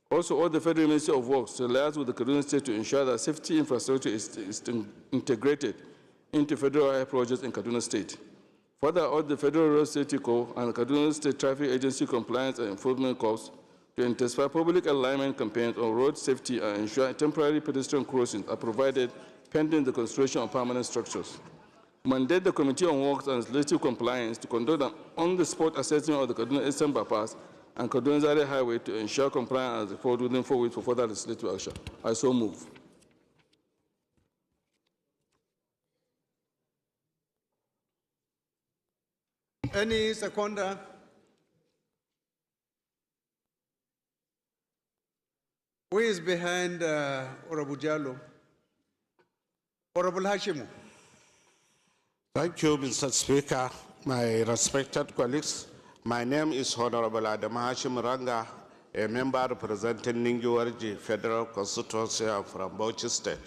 Also, all the Federal Ministry of Works liaise with the Kaduna State to ensure that safety infrastructure is integrated into federal highway projects in Kaduna State. Further, all the Federal Road Safety Corps and Kaduna State Traffic Agency Compliance and Enforcement Corps to intensify public alignment campaigns on road safety and ensure temporary pedestrian crossings are provided pending the construction of permanent structures. Mandate the Committee on Works and Legislative Compliance to conduct an on-the-spot assessment of the Kaduna Eastern Bypass and Kaduna Zaria Highway to ensure compliance as reported within 4 weeks for further legislative action. I so move. Any seconder? Who is behind Honorable Jallo? Honorable Hashimu. Thank you, Mr. Speaker. My respected colleagues, my name is Honorable Adam Hashim Ranga, a member representing Ningiwarji Federal Constituency from Bauchi State.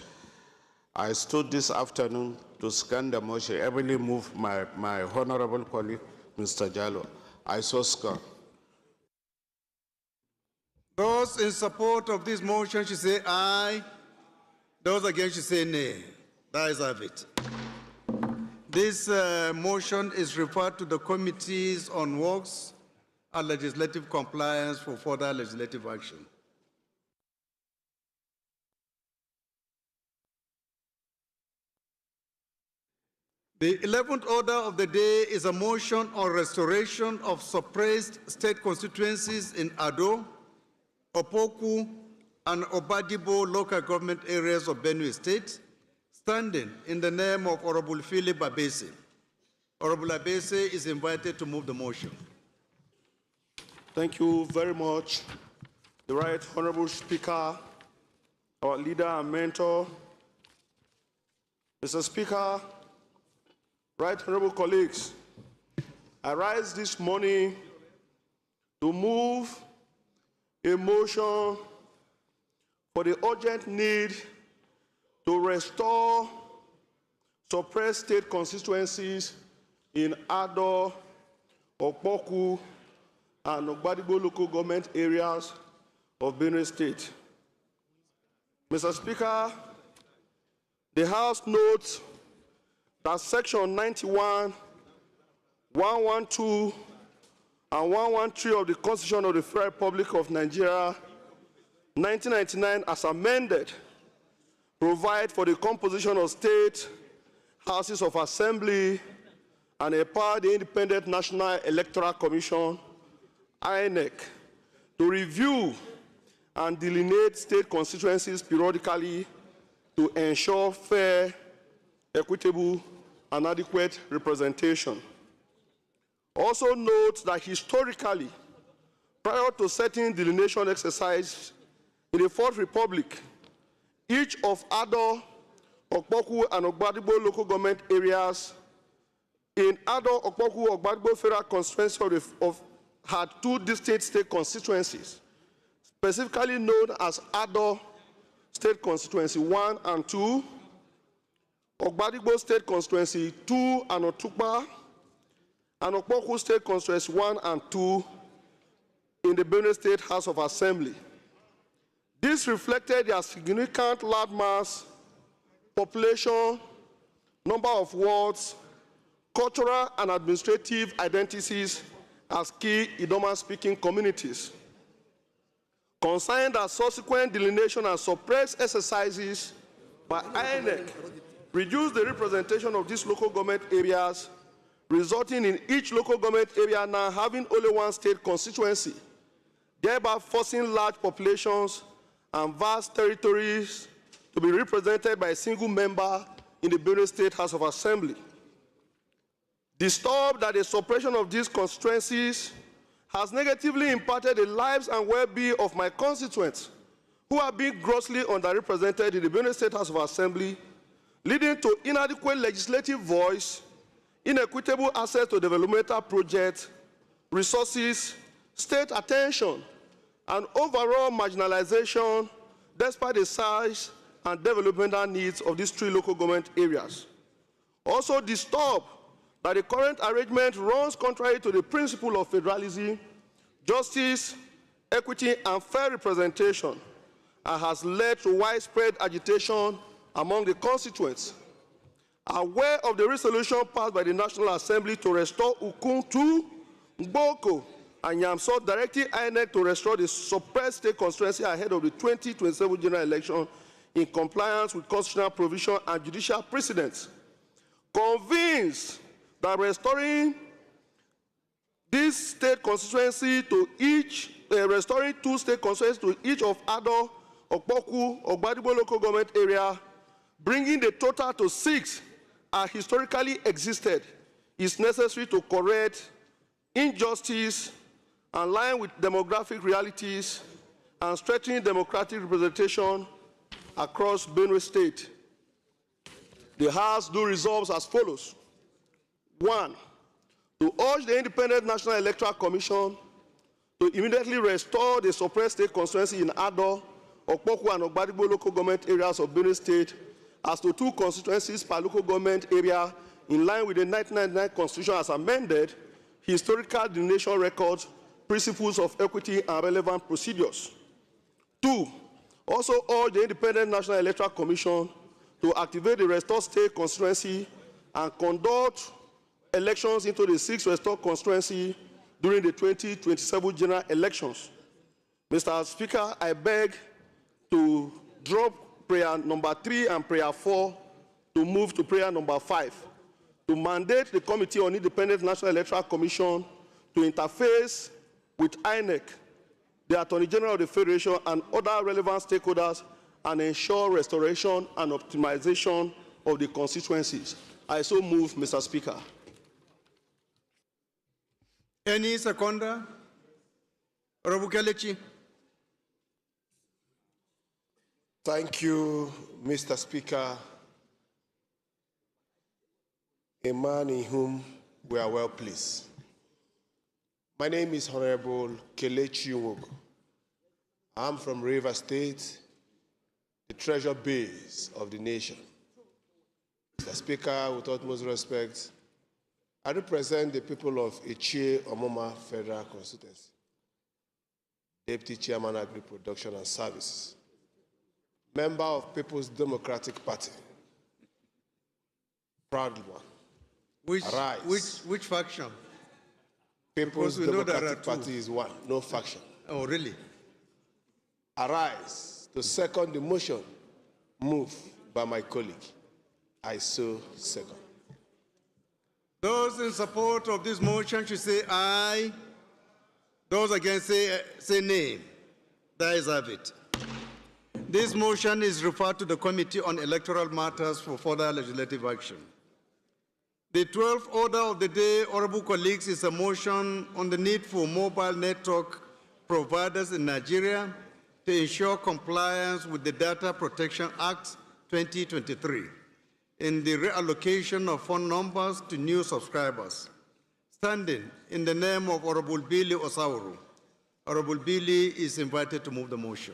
I stood this afternoon to second the motion, heavily move my honorable colleague, Mr. Jallo. I so score. Those in support of this motion should say aye. Those against should say nay. That is of it. This motion is referred to the Committees on Works and Legislative Compliance for further legislative action. The 11th order of the day is a motion on restoration of suppressed state constituencies in Ado, Opoku, and Obadibo local government areas of Benue State, standing in the name of Honorable Philip Abese. Honorable Abese is invited to move the motion. Thank you very much. The Right Honorable Speaker, our leader and mentor. Mr. Speaker, Right Honorable colleagues, I rise this morning to move a motion for the urgent need to restore suppressed state constituencies in Ado, Opoku, and Ogbadibo local government areas of Benue State. Mr. Speaker, the House notes that Section 91, 112, and 113 of the Constitution of the Federal Republic of Nigeria, 1999, as amended, provide for the composition of state houses of assembly and empower the Independent National Electoral Commission, INEC, to review and delineate state constituencies periodically to ensure fair, equitable, and adequate representation. Also note that historically, prior to certain delineation exercise in the Fourth Republic, each of Ado, Opoku, and Ogbadibo local government areas in Ado, Opoku, Ogbadibo federal constituency had two distinct state constituencies, specifically known as Ado State Constituency 1 and 2, Ogbadibo State Constituency 2 and Otukpa, and Opoku State Constituency 1 and 2 in the Benue State House of Assembly. This reflected their significant landmass, population, number of wards, cultural and administrative identities as key Idoma-speaking communities. Concerned that subsequent delineation and suppressed exercises by INEC reduced the representation of these local government areas, resulting in each local government area now having only one state constituency, thereby forcing large populations and vast territories to be represented by a single member in the Benue State House of Assembly. Disturbed that the suppression of these constituencies has negatively impacted the lives and well-being of my constituents, who are being grossly underrepresented in the Benue State House of Assembly, leading to inadequate legislative voice, inequitable access to developmental projects, resources, state attention, and overall marginalization despite the size and developmental needs of these three local government areas. Also disturbed that the current arrangement runs contrary to the principle of federalism, justice, equity, and fair representation, and has led to widespread agitation among the constituents. Aware of the resolution passed by the National Assembly to restore Ukun to Gboko and Yamsot, directing INEC to restore the suppressed state constituency ahead of the 2027 general election in compliance with constitutional provision and judicial precedents. Convinced that restoring this state constituency to each, restoring 2 state constituencies to each of Ado, Okpoku, Ogbadibo local government area, bringing the total to 6 are historically existed, is necessary to correct injustice, align with demographic realities, and strengthen democratic representation across Benue State. The House do resolves as follows. 1, to urge the Independent National Electoral Commission to immediately restore the suppressed state constituency in Ado, Okpoku, and Ogbadibo local government areas of Benue State as to 2 constituencies per local government area in line with the 1999 Constitution as amended, historical delineation records, principles of equity, and relevant procedures. 2, also urge the Independent National Electoral Commission to activate the restored state constituency and conduct elections into the 6th restored constituency during the 2027 general elections. Mr. Speaker, I beg to drop prayer number 3 and prayer 4 to move to prayer number 5, to mandate the Committee on Independent National Electoral Commission to interface with INEC, the Attorney General of the Federation, and other relevant stakeholders and ensure restoration and optimization of the constituencies. I so move, Mr. Speaker. Any seconder? Honorable Kelechi. Thank you, Mr. Speaker, a man in whom we are well pleased. My name is Honorable Kelechi Nwogu. I'm from Rivers State, the treasure base of the nation. Mr. Speaker, with utmost respect, I represent the people of Ichie Omoma Federal Constituency, Deputy Chairman Agri Production and Services, member of People's Democratic Party, proud one. Which faction? People's Democratic Party is one, no faction. Oh, really? Arise to second the motion moved by my colleague. I so second. Those in support of this motion should say aye. Those against say nay. The ayes have it. This motion is referred to the Committee on Electoral Matters for further legislative action. The 12th order of the day, honorable colleagues, is a motion on the need for mobile network providers in Nigeria to ensure compliance with the Data Protection Act 2023 in the reallocation of phone numbers to new subscribers. Standing in the name of Honorable Billy Osauru, Honorable Billy is invited to move the motion.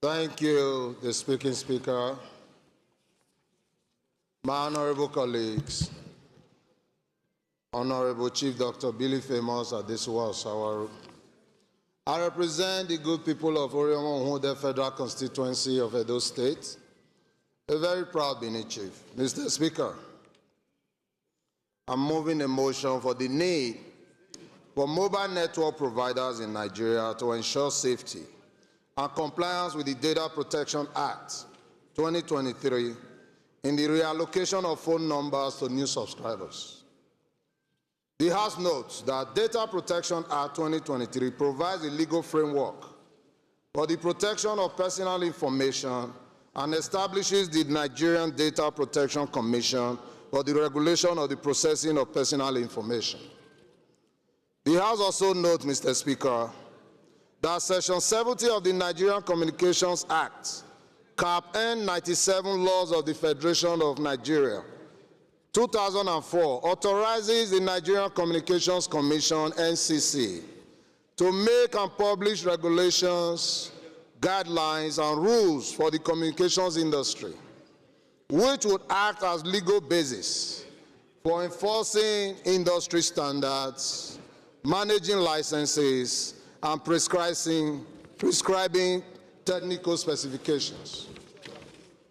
Thank you, the speaking speaker. My honorable colleagues, Honorable Chief Dr. Billy Famous Adesuwa Osawaru, I represent the good people of Oriomo-Ohunde Federal Constituency of Edo State, a very proud Benin chief. Mr. Speaker, I'm moving a motion for the need for mobile network providers in Nigeria to ensure safety and compliance with the Data Protection Act 2023 in the reallocation of phone numbers to new subscribers. The House notes that Data Protection Act 2023 provides a legal framework for the protection of personal information and establishes the Nigerian Data Protection Commission for the regulation of the processing of personal information. The House also notes, Mr. Speaker, that Section 70 of the Nigerian Communications Act, Cap N 97 laws of the Federation of Nigeria, 2004, authorizes the Nigerian Communications Commission, NCC, to make and publish regulations, guidelines, and rules for the communications industry, which would act as legal basis for enforcing industry standards, managing licenses, and prescribing technical specifications.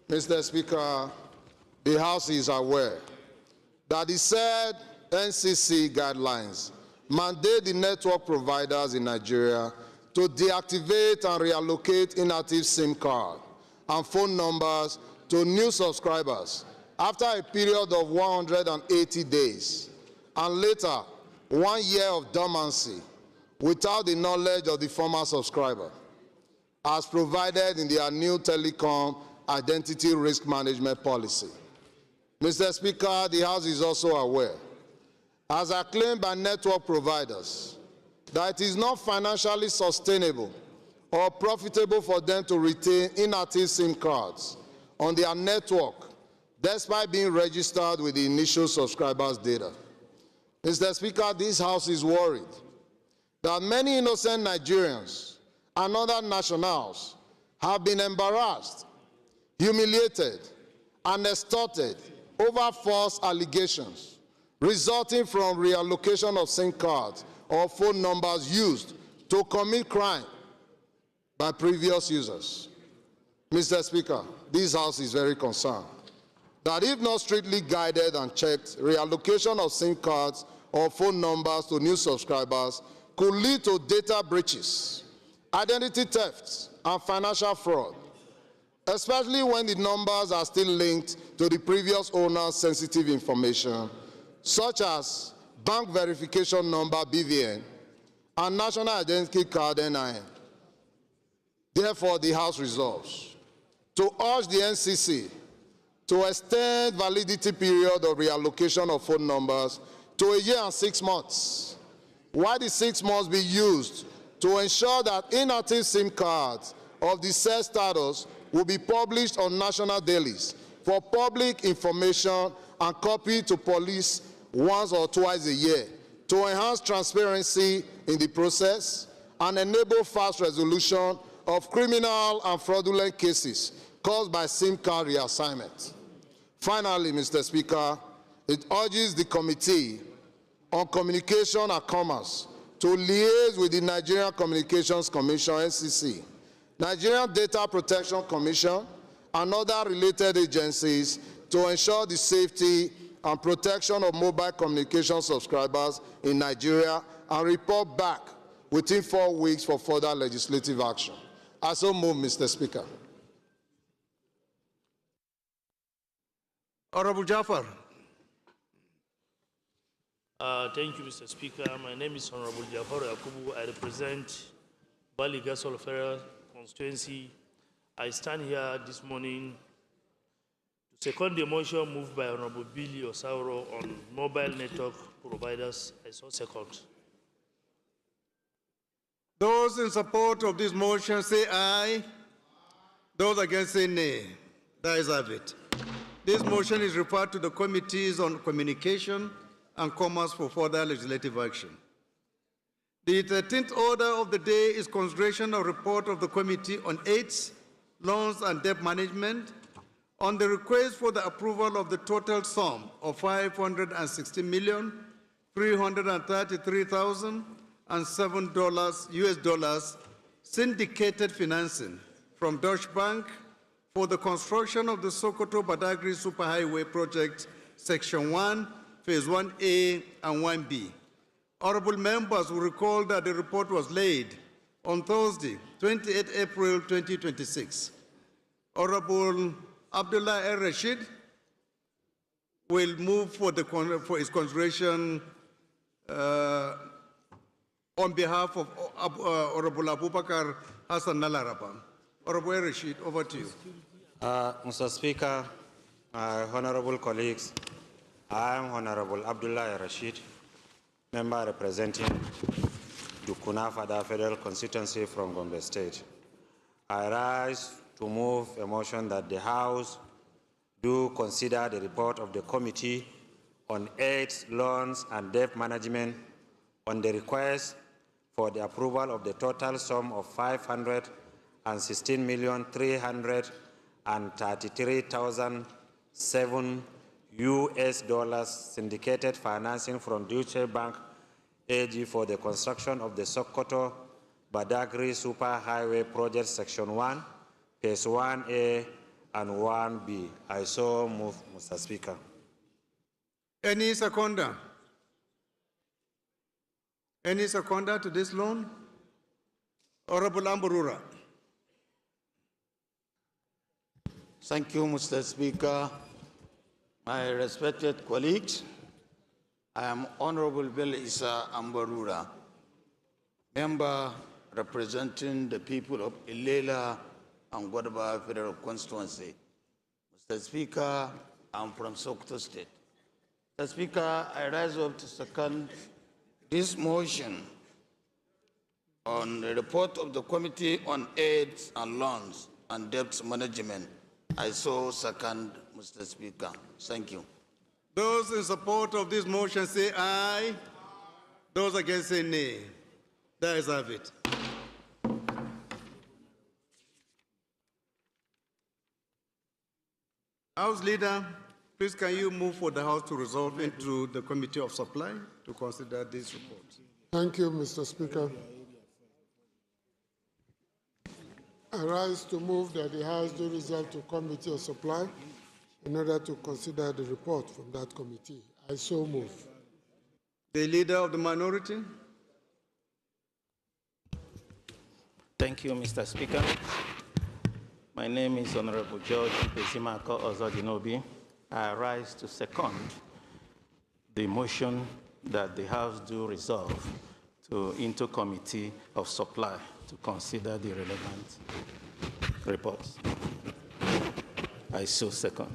Mr. Speaker, the House is aware that the said NCC guidelines mandate the network providers in Nigeria to deactivate and reallocate inactive SIM card and phone numbers to new subscribers after a period of 180 days, and later 1 year of dormancy without the knowledge of the former subscriber, as provided in their new telecom identity risk management policy. Mr. Speaker, the House is also aware, as acclaimed by network providers, that it is not financially sustainable or profitable for them to retain inactive SIM cards on their network despite being registered with the initial subscriber's data. Mr. Speaker, this House is worried that many innocent Nigerians and other nationals have been embarrassed, humiliated, and extorted over false allegations resulting from reallocation of SIM cards or phone numbers used to commit crime by previous users. Mr. Speaker, this House is very concerned that if not strictly guided and checked, reallocation of SIM cards or phone numbers to new subscribers could lead to data breaches, identity thefts, and financial fraud, especially when the numbers are still linked to the previous owner's sensitive information, such as bank verification number BVN and national identity card NIN. Therefore, the House resolves to urge the NCC to extend validity period of reallocation of phone numbers to 1 year and 6 months, while the 6 months be used to ensure that inactive SIM cards of the said status will be published on national dailies for public information and copied to police once or twice a year to enhance transparency in the process and enable fast resolution of criminal and fraudulent cases caused by SIM card reassignment. Finally, Mr. Speaker, it urges the Committee on Communication and Commerce to liaise with the Nigerian Communications Commission, NCC, Nigerian Data Protection Commission, and other related agencies to ensure the safety and protection of mobile communication subscribers in Nigeria and report back within 4 weeks for further legislative action. I so move, Mr. Speaker. Honorable Jafar. Thank you, Mr. Speaker. My name is Honorable Jafar Yakubu. I represent Bali Gasol Federal Constituency. I stand here this morning to second the motion moved by Honorable Billy Osauro on mobile network providers. I so second. Those in support of this motion say aye. Those against say nay. The ayes have it. This motion is referred to the Committees on Communication and Commerce for further legislative action. The 13th order of the day is consideration of report of the Committee on AIDS, Loans and Debt Management on the request for the approval of the total sum of $560,333,007 syndicated financing from Deutsche Bank for the construction of the Sokoto-Badagry Superhighway Project, Section 1, Phase 1A and 1B. Honorable members will recall that the report was laid on Thursday, 28 April 2026. Honorable Abdullah El Rashid will move for his consideration on behalf of Honorable Abubakar Hassan Nalaraba. Honorable El Rashid, over to you. Mr. Speaker, honorable colleagues, I am Honorable Abdullah Rashid, member representing Dukuna Fada Federal Constituency from Gombe State. I rise to move a motion that the House do consider the report of the Committee on AIDS, Loans and Debt Management on the request for the approval of the total sum of $516,333,007 syndicated financing from Deutsche Bank AG for the construction of the Sokoto Badagry Super Highway Project Section 1, Phase 1A and 1B. I so move, Mr. Speaker. Any seconder? Any seconder to this loan? Honorable Amburura. Thank you, Mr. Speaker. My respected colleagues, I am Honorable Bill Isa Amburura, member representing the people of Ilela and Gwadaba Federal Constituency. Mr. Speaker, I'm from Sokoto State. Mr. Speaker, I rise up to second this motion on the report of the Committee on Aids and Loans and Debt Management. I so second, Mr. Speaker. Thank you. Those in support of this motion say aye. Those against say nay. The ayes have it. House Leader, please can you move for the House to resolve into the Committee of Supply to consider this report? Thank you, Mr. Speaker. I rise to move that the House do resolve to Committee of Supply in order to consider the report from that committee. I so move. The Leader of the Minority. Thank you, Mr. Speaker. My name is Honorable George Besimako Ozodinobi. I rise to second the motion that the House do resolve into Committee of Supply to consider the relevant reports. I so second.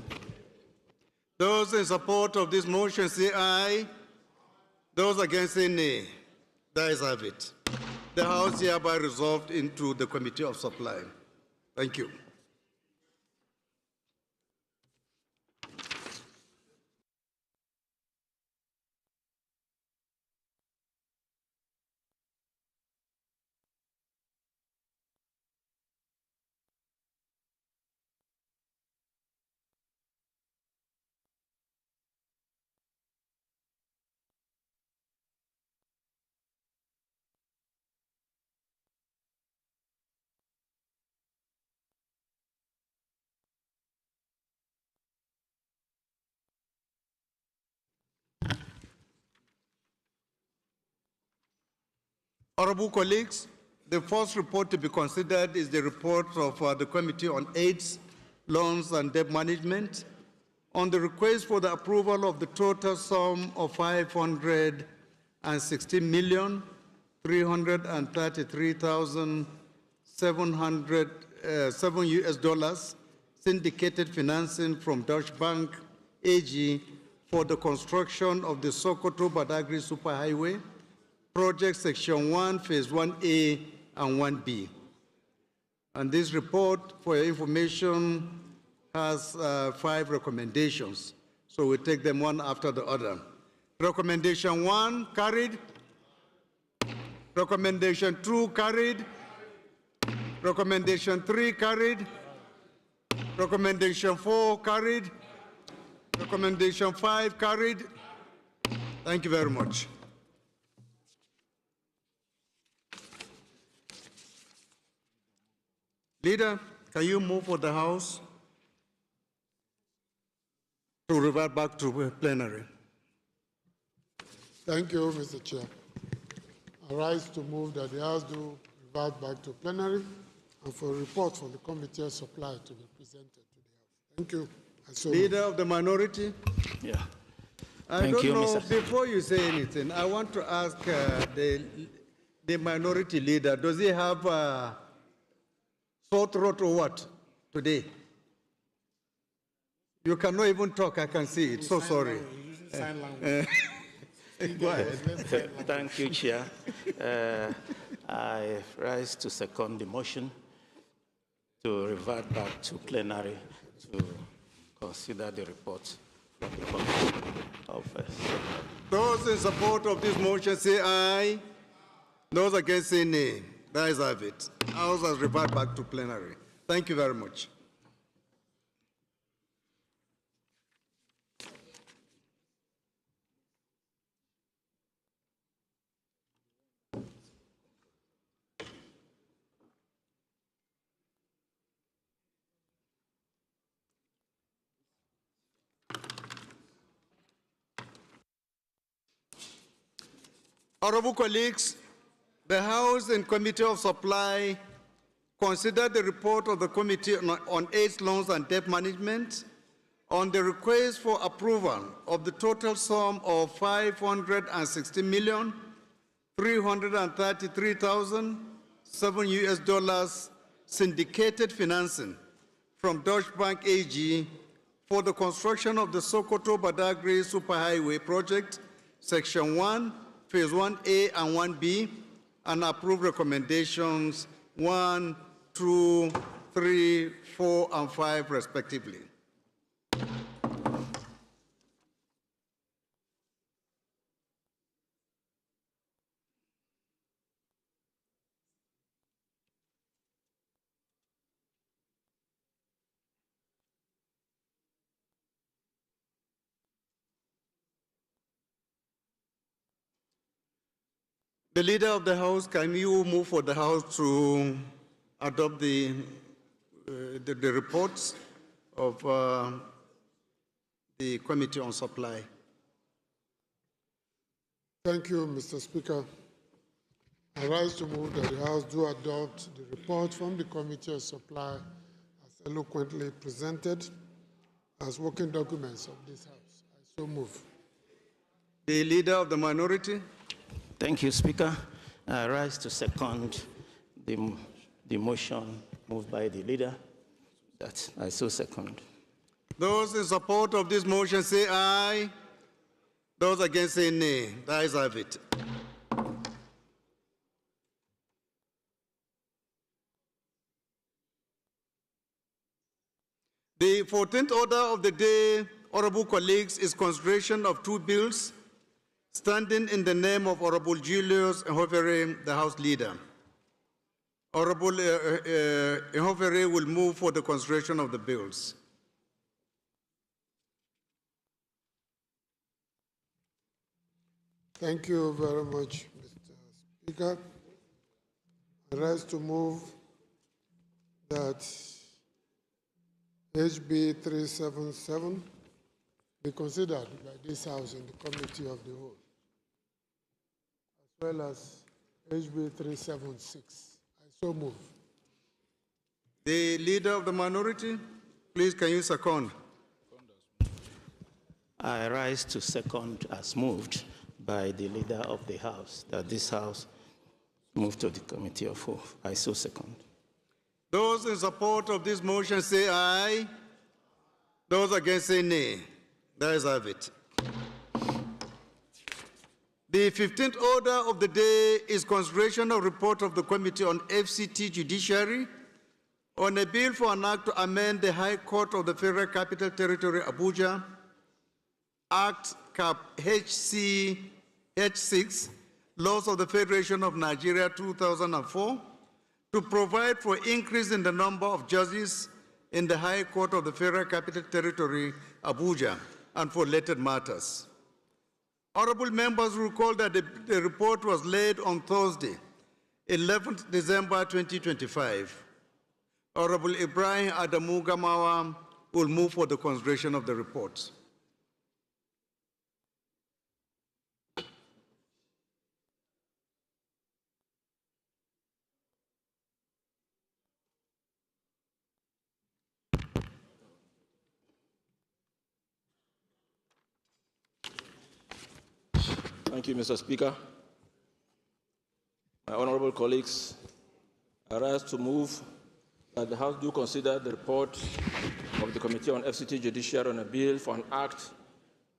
Those in support of this motion say aye. Those against say nay. The ayes have it. The House hereby resolved into the Committee of Supply. Thank you. Honorable colleagues, the first report to be considered is the report of the Committee on AIDS, Loans and Debt Management on the request for the approval of the total sum of $516,333,707 syndicated financing from Deutsche Bank AG for the construction of the Sokoto Badagry Superhighway Project Section 1, Phase 1A and 1B. And this report, for your information, has 5 recommendations. So we take them one after the other. Recommendation 1, carried. Recommendation 2, carried. Recommendation 3, carried. Recommendation 4, carried. Recommendation 5, carried. Thank you very much. Leader, can you move for the House to revert back to plenary? Thank you, Mr. Chair. I rise to move that the House do revert back to plenary and for a report from the Committee of Supply to be presented to the House. Thank you. Leader of the Minority. Yeah. I don't know, before you say anything, I want to ask the Minority Leader, does he have sore throat or what today? You cannot even talk, I can see it. So sorry. Go ahead. Thank you, Chair. I rise to second the motion to revert back to plenary to consider the report from the Committee of Those in support of this motion say aye. Those against say nay. The ayes have it. House has referred back to plenary. Thank you very much. Honorable colleagues, the House and Committee of Supply considered the report of the Committee on AIDS, Loans and Debt Management on the request for approval of the total sum of $560,333,007 syndicated financing from Deutsche Bank AG for the construction of the Sokoto-Badagry Superhighway Project, Section 1, Phase 1A and 1B, and approve recommendations 1, 2, 3, 4, and 5, respectively. The Leader of the House, can you move for the House to adopt the reports of the Committee on Supply? Thank you, Mr. Speaker. I rise to move that the House do adopt the report from the Committee on Supply as eloquently presented as working documents of this House. I so move. The Leader of the Minority. Thank you, Speaker. I rise to second the motion moved by the Leader. That I so second. Those in support of this motion say aye. Those against say nay. The ayes have it. The 14th order of the day, honorable colleagues, is consideration of two bills standing in the name of Honorable Julius Ehovere, the House Leader. Honorable Ehovere will move for the consideration of the bills. Thank you very much, Mr. Speaker. I rise to move that HB 377 be considered by this House in the Committee of the Whole, as well as HB 376. I so move. The Leader of the Minority, please can you second? I rise to second as moved by the Leader of the House, that this House move to the Committee of Whole. I so second. Those in support of this motion say aye. Those against say nay. The ayes have it. The 15th order of the day is consideration of report of the Committee on FCT Judiciary on a bill for an act to amend the High Court of the Federal Capital Territory, Abuja, Act Cap HC H6, Laws of the Federation of Nigeria 2004, to provide for increase in the number of judges in the High Court of the Federal Capital Territory, Abuja, and for related matters. Honorable members recall that the report was laid on Thursday, 11th December 2025. Honorable Ibrahim Adamu Gamawa will move for the consideration of the report. Thank you, Mr. Speaker. My honorable colleagues, I rise to move that the House do consider the report of the Committee on FCT Judiciary on a bill for an act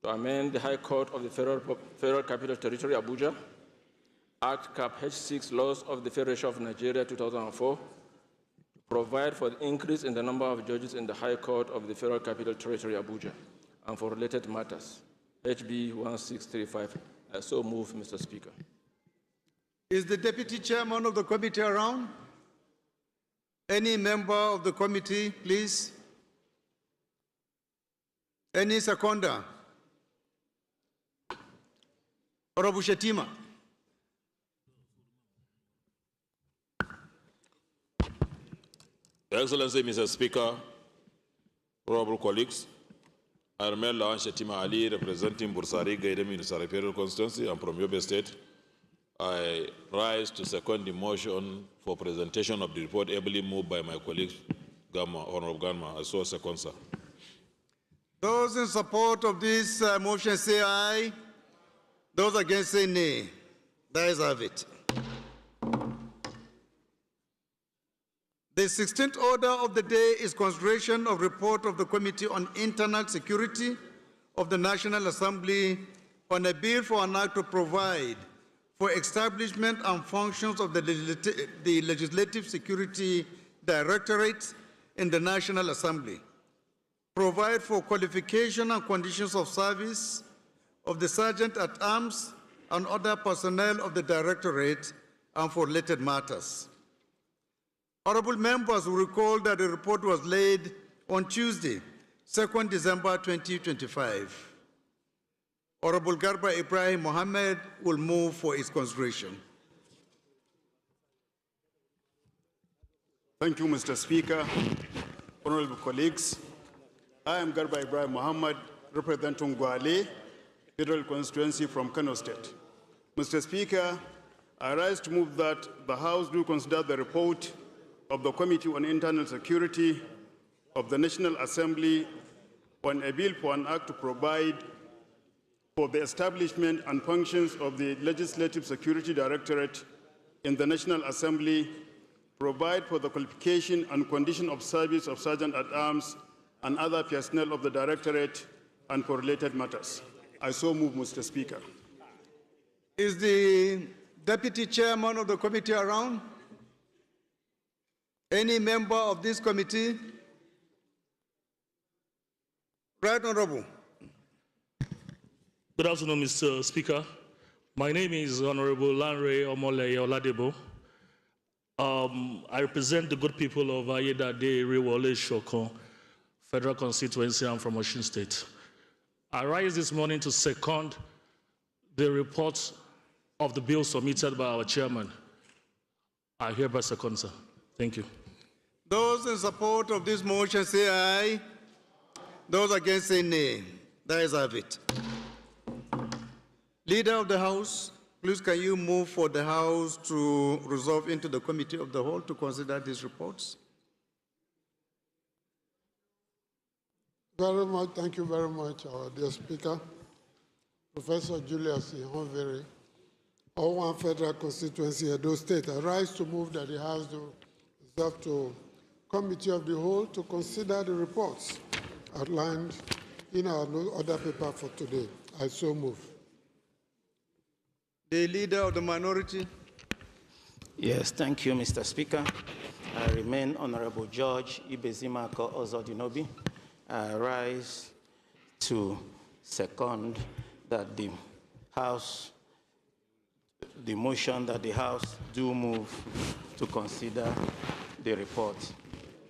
to amend the High Court of the Federal Capital Territory, Abuja, Act Cap H6, Laws of the Federation of Nigeria 2004, to provide for the increase in the number of judges in the High Court of the Federal Capital Territory, Abuja, and for related matters, HB 1635. I so move, Mr. Speaker. Is the Deputy Chairman of the committee around? Any member of the committee, please? Any seconder? Honorable Shetima. Your Excellency, Mr. Speaker, honorable colleagues, I remain Lawan Shetima Ali, representing Bursari Gaidem Municipal Federal Constituency. I'm from Yobe State. I rise to second the motion for presentation of the report ably moved by my colleague, Honorable Gamma. I so second, sir. Those in support of this motion say aye. Those against say nay. The ayes have it. The 16th order of the day is consideration of report of the Committee on Internal Security of the National Assembly on a bill for an act to provide for establishment and functions of the Legislative Security Directorate in the National Assembly, provide for qualification and conditions of service of the Sergeant at Arms and other personnel of the Directorate, and for related matters. Honorable members will recall that the report was laid on Tuesday, 2nd December 2025. Honorable Garba Ibrahim Mohammed will move for its consideration. Thank you, Mr. Speaker. Honorable colleagues, I am Garba Ibrahim Mohammed, representing Gwale Federal Constituency from Kano State. Mr. Speaker, I rise to move that the House do consider the report of the Committee on Internal Security of the National Assembly on a bill for an act to provide for the establishment and functions of the Legislative Security Directorate in the National Assembly, provide for the qualification and condition of service of Sergeant at Arms and other personnel of the Directorate, and for related matters. I so move, Mr. Speaker. Is the Deputy Chairman of the committee around? Any member of this committee? Right Honorable. Good afternoon, Mr. Speaker. My name is Honorable Lanre Omole Oladebo. I represent the good people of Ayedade Rewole Shoko Federal Constituency. I'm from Osun State. I rise this morning to second the report of the bill submitted by our chairman. I hereby second, sir. Thank you. Those in support of this motion say aye. Those against say nay. The ayes have it. Leader of the House, please can you move for the House to resolve into the Committee of the Whole to consider these reports? Very much, thank you very much, our dear Speaker. Professor Julius Ihonvere, Owan Federal Constituency, Edo State. I rise to move that the House do resolve to Committee of the Whole to consider the reports outlined in our other paper for today. I so move. The Leader of the Minority. Yes, thank you, Mr. Speaker. I remain Honorable George Ibezimako Ozodinobi. I rise to second that the motion that the House do move to consider the report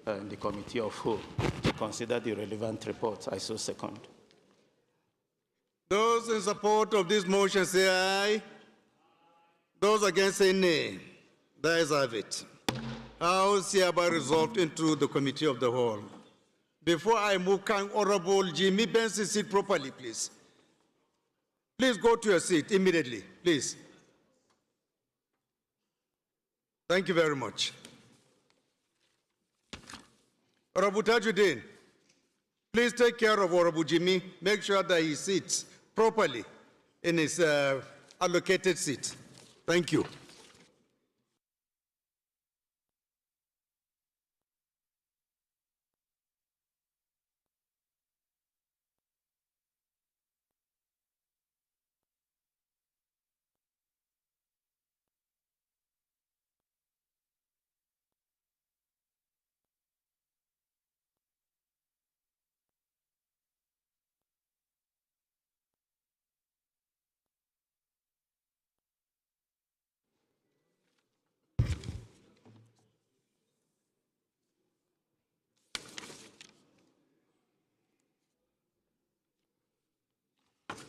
in the Committee of Whole, to consider the relevant reports. I so second. Those in support of this motion say aye. Those against say nay. The ayes have it. House hereby resolved into the Committee of the Whole. Before I move, can Honorable Jimmy Benson sit properly, please? Please go to your seat immediately, please. Thank you very much. Honorable Tajuddin, please take care of Honorable Jimmy. Make sure that he sits properly in his allocated seat. Thank you.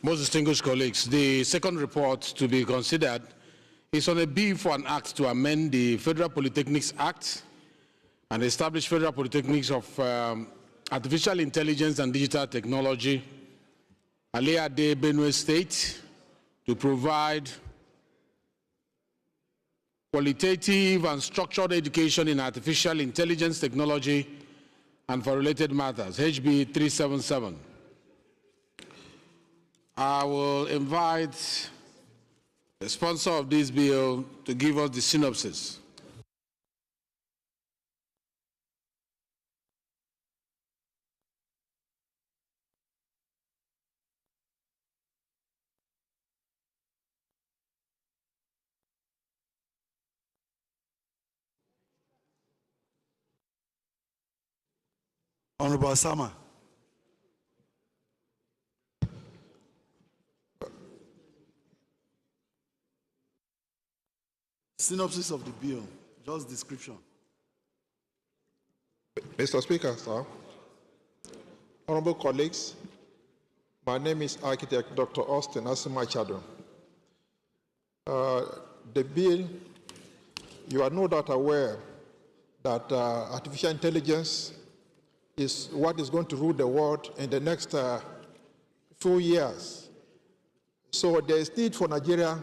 Most distinguished colleagues, the second report to be considered is on a bill for an act to amend the Federal Polytechnics Act and establish Federal Polytechnics of Artificial Intelligence and Digital Technology, Alea de Benue State, to provide qualitative and structured education in artificial intelligence technology and for related matters, HB 377. I will invite the sponsor of this bill to give us the synopsis. Honorable Sama. Synopsis of the bill, just description. Mr. Speaker, sir, honorable colleagues, my name is Architect Dr. Austin Asimachado. The bill, you are no doubt aware that artificial intelligence is what is going to rule the world in the next few years. So there is need for Nigeria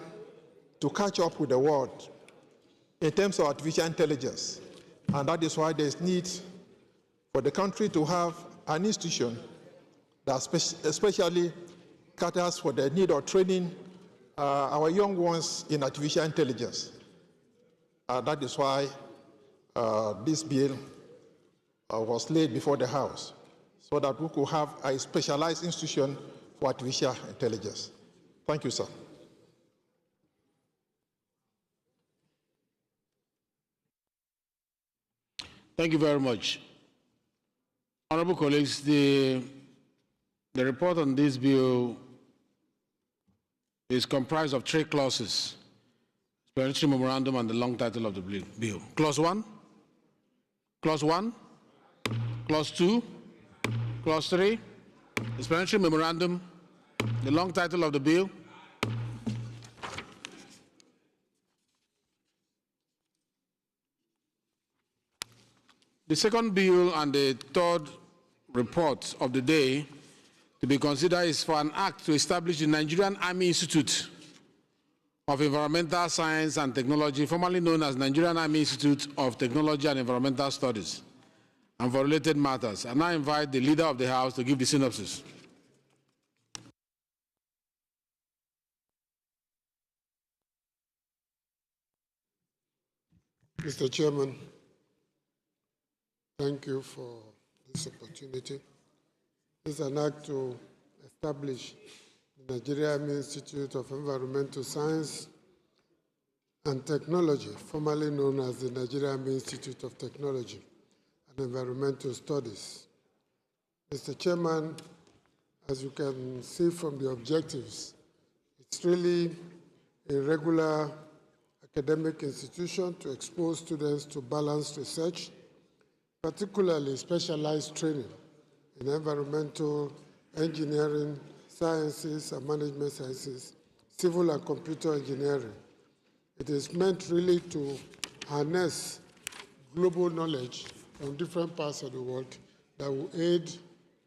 to catch up with the world in terms of artificial intelligence. And that is why there is need for the country to have an institution that especially caters for the need of training our young ones in artificial intelligence. That is why this bill was laid before the House, so that we could have a specialized institution for artificial intelligence. Thank you, sir. Thank you very much. Honorable colleagues, the report on this bill is comprised of 3 clauses: explanatory memorandum and the long title of the bill. Clause 1, Clause 1, Clause 2, Clause 3, explanatory memorandum, the long title of the bill. The second bill and the third report of the day to be considered is for an act to establish the Nigerian Army Institute of Environmental Science and Technology, formerly known as Nigerian Army Institute of Technology and Environmental Studies, and for related matters. I now invite the Leader of the House to give the synopsis. Mr. Chairman, thank you for this opportunity. It's an act to establish the Nigerian Institute of Environmental Science and Technology, formerly known as the Nigerian Institute of Technology and Environmental Studies. Mr. Chairman, as you can see from the objectives, it's really a regular academic institution to expose students to balanced research, particularly specialized training in environmental engineering, sciences and management sciences, civil and computer engineering. It is meant really to harness global knowledge from different parts of the world that will aid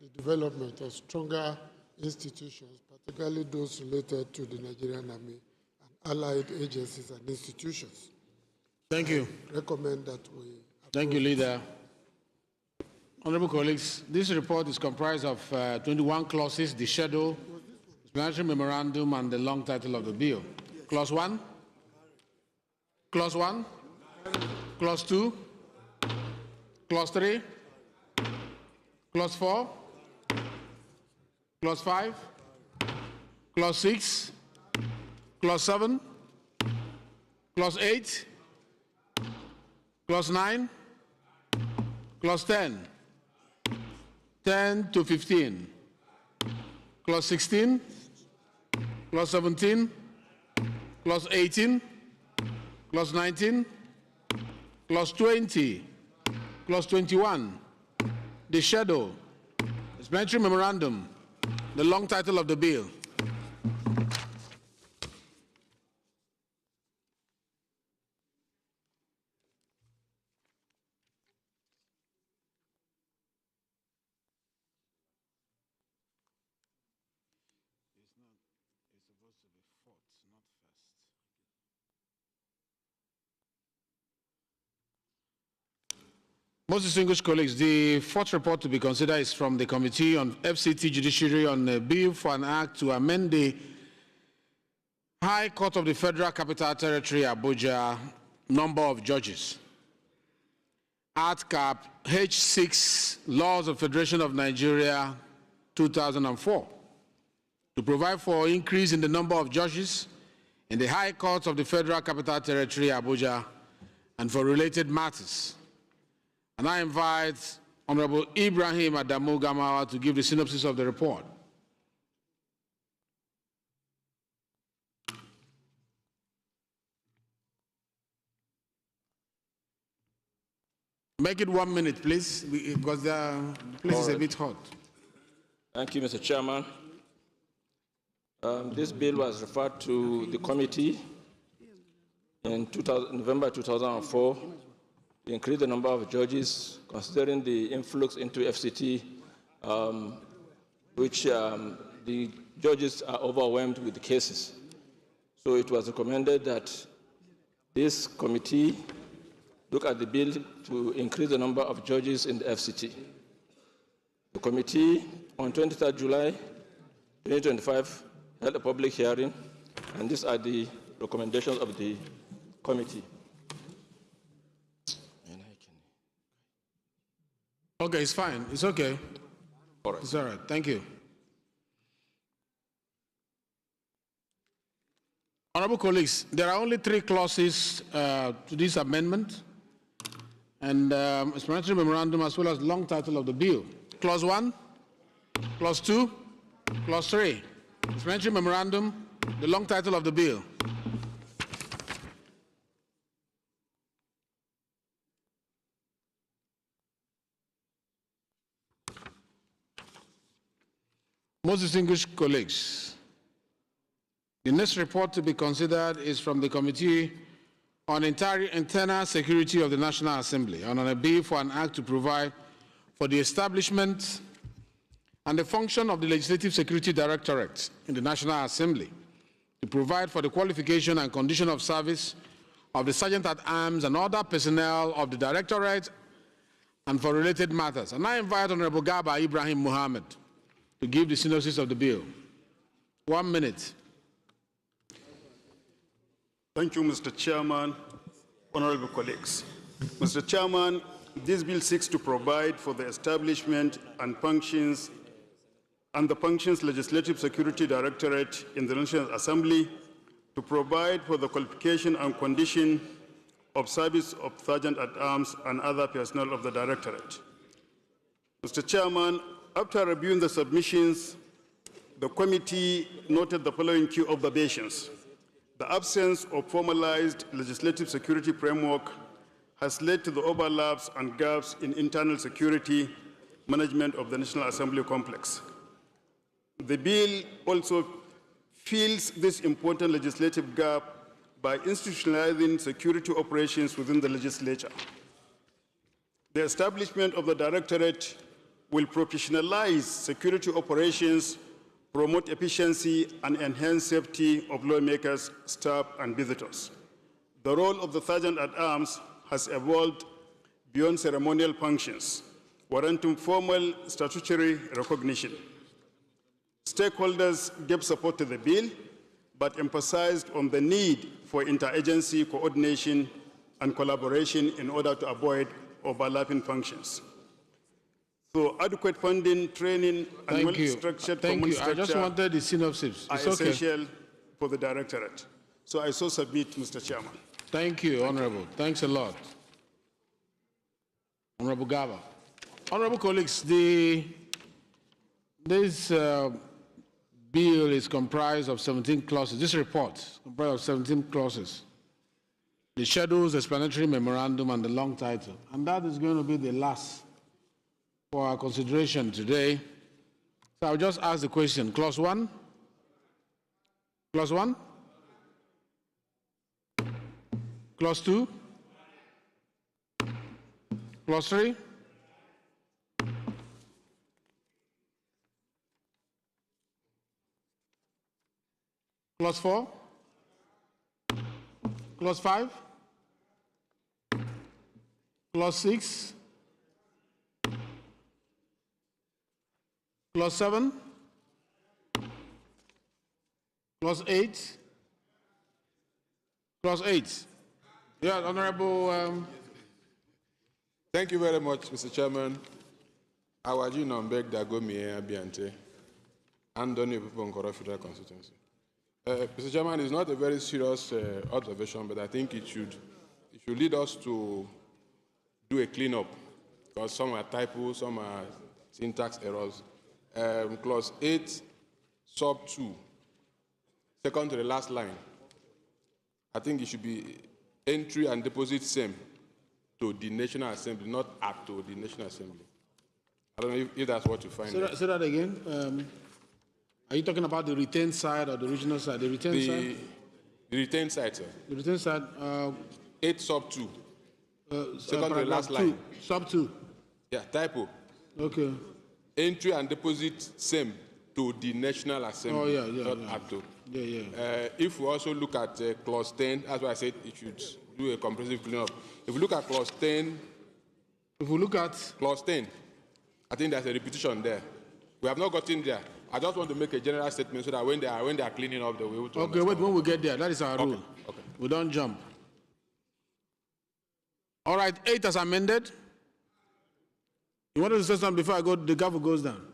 the development of stronger institutions, particularly those related to the Nigerian Army and allied agencies and institutions. Thank you. I recommend that we... Thank you, Leader. Honorable colleagues, this report is comprised of 21 clauses, the schedule, explanatory memorandum, and the long title of the bill. Clause 1, Clause 1, Clause 2, Clause 3, Clause 4, Clause 5, Clause 6, Clause 7, Clause 8, Clause 9, Clause 10, 10 to 15, Clause 16, Clause 17, Clause 18, Clause 19, Clause 20, Clause 21, the schedule, explanatory memorandum, the long title of the bill. Most distinguished colleagues, the fourth report to be considered is from the Committee on FCT Judiciary on a bill for an act to amend the High Court of the Federal Capital Territory, Abuja, number of judges. Art Cap H6 Laws of Federation of Nigeria 2004 to provide for increase in the number of judges in the High Court of the Federal Capital Territory, Abuja, and for related matters. And I invite Honorable Ibrahim Adamu Gamawa to give the synopsis of the report. Make it 1 minute, please, because the place is a bit hot. Thank you, Mr. Chairman. This bill was referred to the committee in November 2004 to increase the number of judges, considering the influx into FCT, which the judges are overwhelmed with the cases. So it was recommended that this committee look at the bill to increase the number of judges in the FCT. The committee on 23rd July 2025 held a public hearing, and these are the recommendations of the committee. Okay, it's fine. It's okay. All right. It's all right. Thank you. Honorable colleagues, there are only 3 clauses to this amendment, and explanatory memorandum as well as long title of the bill. Clause 1, Clause 2, Clause 3. Explanatory memorandum, the long title of the bill. Most distinguished colleagues, the next report to be considered is from the Committee on Internal Security of the National Assembly and on a bill for an act to provide for the establishment and the function of the Legislative Security Directorate in the National Assembly to provide for the qualification and condition of service of the Sergeant-at-Arms and other personnel of the Directorate and for related matters. And I invite Honorable Garba Ibrahim Muhammad to give the synopsis of the bill. 1 minute. Thank you, Mr. Chairman, honorable colleagues. Mr. Chairman, this bill seeks to provide for the establishment and the functions Legislative Security Directorate in the National Assembly, to provide for the qualification and condition of service of Sergeant-at-Arms and other personnel of the Directorate. Mr. Chairman, after reviewing the submissions, the committee noted the following key observations. The absence of formalized legislative security framework has led to the overlaps and gaps in internal security management of the National Assembly complex. The bill also fills this important legislative gap by institutionalizing security operations within the legislature. The establishment of the Directorate will professionalize security operations, promote efficiency, and enhance safety of lawmakers, staff, and visitors. The role of the Sergeant-at-Arms has evolved beyond ceremonial functions, warranting formal statutory recognition. Stakeholders gave support to the bill, but emphasized on the need for interagency coordination and collaboration in order to avoid overlapping functions. So adequate funding, training, and well-structured common structure I just wanted the synopsis. are essential for the Directorate. So I so submit, Mr. Chairman. Thank you, Honorable. Thanks a lot. Honorable Garba. Honorable colleagues, this bill is comprised of 17 clauses. This report is comprised of 17 clauses. The schedules, explanatory memorandum, and the long title. And that is going to be the last for our consideration today. So I'll just ask the question. Clause 1? Clause 1? Clause 2? Clause 3? Clause 4? Clause 5? Clause 6? Clause 7. Clause 8. Clause 8. Yeah, Honorable. Thank you very much, Mr. Chairman. Awaji Nombek Dagomi Abiante, Andoni Puponkoro Federal Constituency. Mr. Chairman, it's not a very serious observation, but I think it should lead us to do a cleanup, because some are typos, some are syntax errors. Clause 8, sub 2, second to the last line. I think it should be entry and deposit same to the National Assembly, not up to the National Assembly. I don't know if that's what you find. Say that again. Are you talking about the retained side or the original side? The retained side? The retained side, sir. The retained side. 8 sub 2. Second to the last line. Sub 2. Yeah, typo. Okay. Entry and deposit same to the National Assembly, not up to. If we also look at clause 10, that's why I said it should do a comprehensive cleanup. If we look at clause 10, if we look at clause 10, I think there's a repetition there. We have not gotten there. I just want to make a general statement so that when they are cleaning up, they will be able to Okay, wait, when we get there, that is our rule. Okay. We don't jump. All right, 8 as amended. You wanted to say something before the gavel goes down?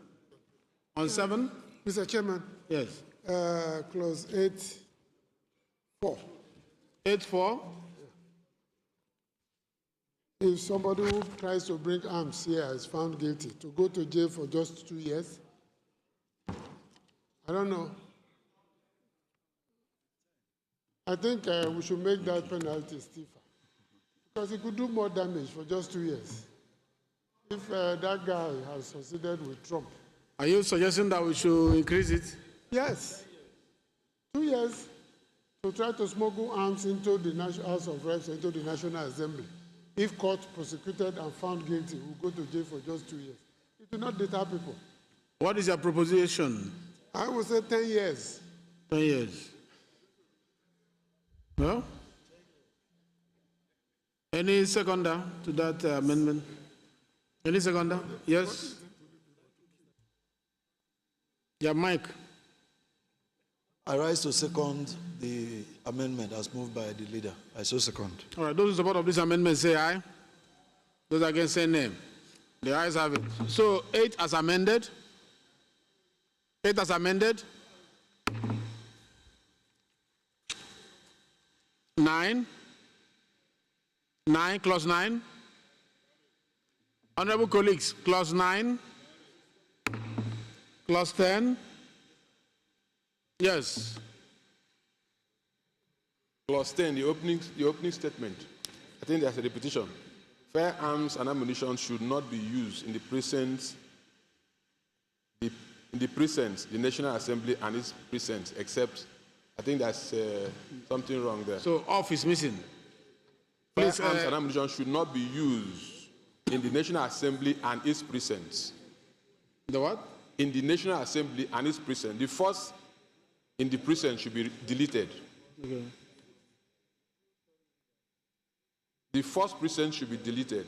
On 7? Mr. Chairman. Yes. Clause 8.4. 8.4? If somebody who tries to bring arms here is found guilty, to go to jail for just 2 years? I don't know. I think we should make that penalty stiffer, because he could do more damage for just 2 years if that guy has succeeded with Trump. Are you suggesting that we should increase it? Yes. 2 years to try to smuggle arms into the House of Reps, into the National Assembly. If caught, prosecuted, and found guilty, we'll go to jail for just 2 years. It will not deter people. What is your proposition? I would say 10 years. 10 years. No? Any seconder to that amendment? Any seconder? Yes? Yeah, Mike. I rise to second the amendment as moved by the leader. I so second. All right, those in support of this amendment say aye. Those against say nay. The ayes have it. So 8 as amended. 8 as amended. 9. 9, clause 9. Honorable colleagues, clause 9. Clause 10. Yes. Clause 10, the opening statement. I think there's a repetition. Firearms and ammunition should not be used in the precincts, the National Assembly and its precincts, except, I think there's something wrong there. So off is missing. Please, firearms and ammunition should not be used in the National Assembly and its precincts. The what? In the National Assembly and its precincts. The first in the precinct should be deleted. Okay. The first precinct should be deleted.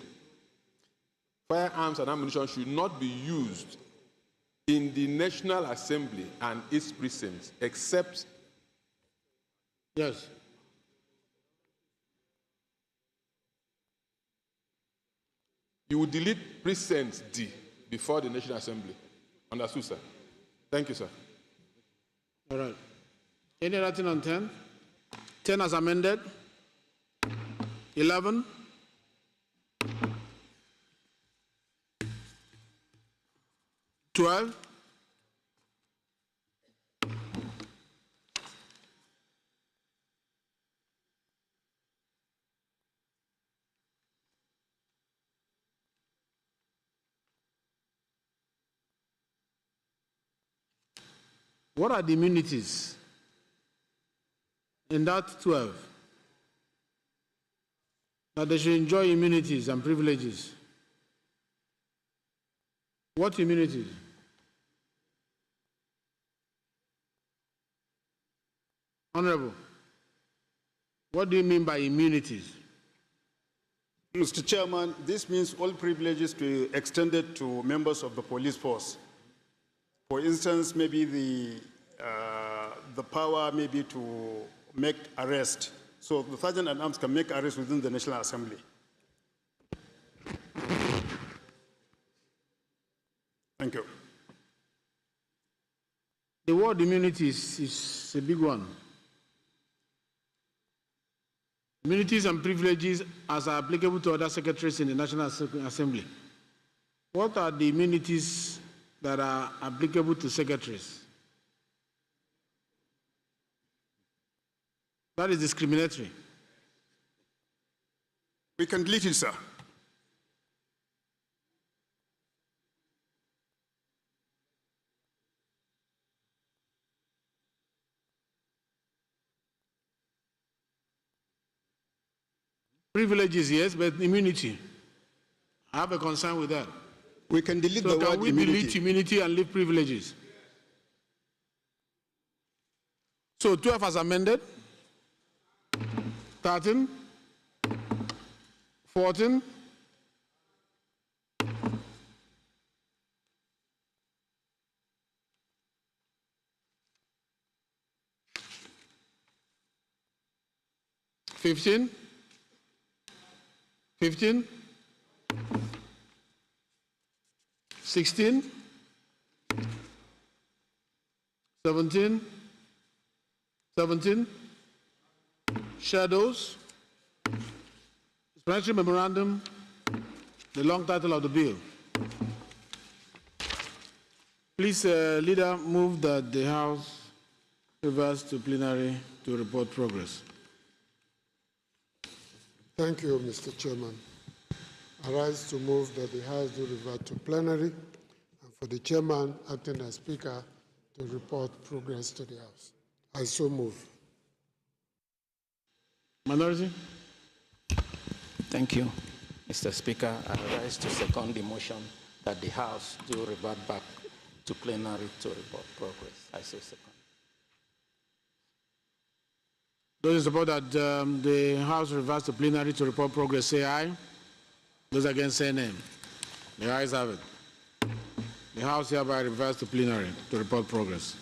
Firearms and ammunition should not be used in the National Assembly and its precincts, except. Yes. You will delete precinct D before the National Assembly. Understood, sir? Thank you, sir. All right. Any other thing on 10? 10 as amended. 11. 12. 'What are the immunities in that 12? That they should enjoy immunities and privileges. What immunities? Honorable, what do you mean by immunities? Mr. Chairman, this means all privileges to be extended to members of the police force. For instance, maybe the power maybe to make arrest. So the Sergeant at Arms can make arrests within the National Assembly. Thank you. The word immunity is a big one. Immunities and privileges as are applicable to other secretaries in the National Assembly. What are the immunities that are applicable to secretaries? That is discriminatory. We can delete it, sir. Privileges, yes, but immunity. I have a concern with that. We can delete the word immunity. Can we delete immunity and leave privileges? So 12 as amended, 13, 14, 15, 15, 16, 17, 17, shadows, explanatory memorandum, the long title of the bill. Please, Leader, move that the House reverse to plenary to report progress. Thank you, Mr. Chairman. I rise to move that the House do revert to plenary and for the Chairman, acting as Speaker, to report progress to the House. I so move. Minority? Thank you, Mr. Speaker. I rise to second the motion that the House do revert back to plenary to report progress. I so second. Those in support that the House reverse to plenary to report progress, say aye. Those against, say nay. The ayes have it. The House hereby reverse to plenary to report progress.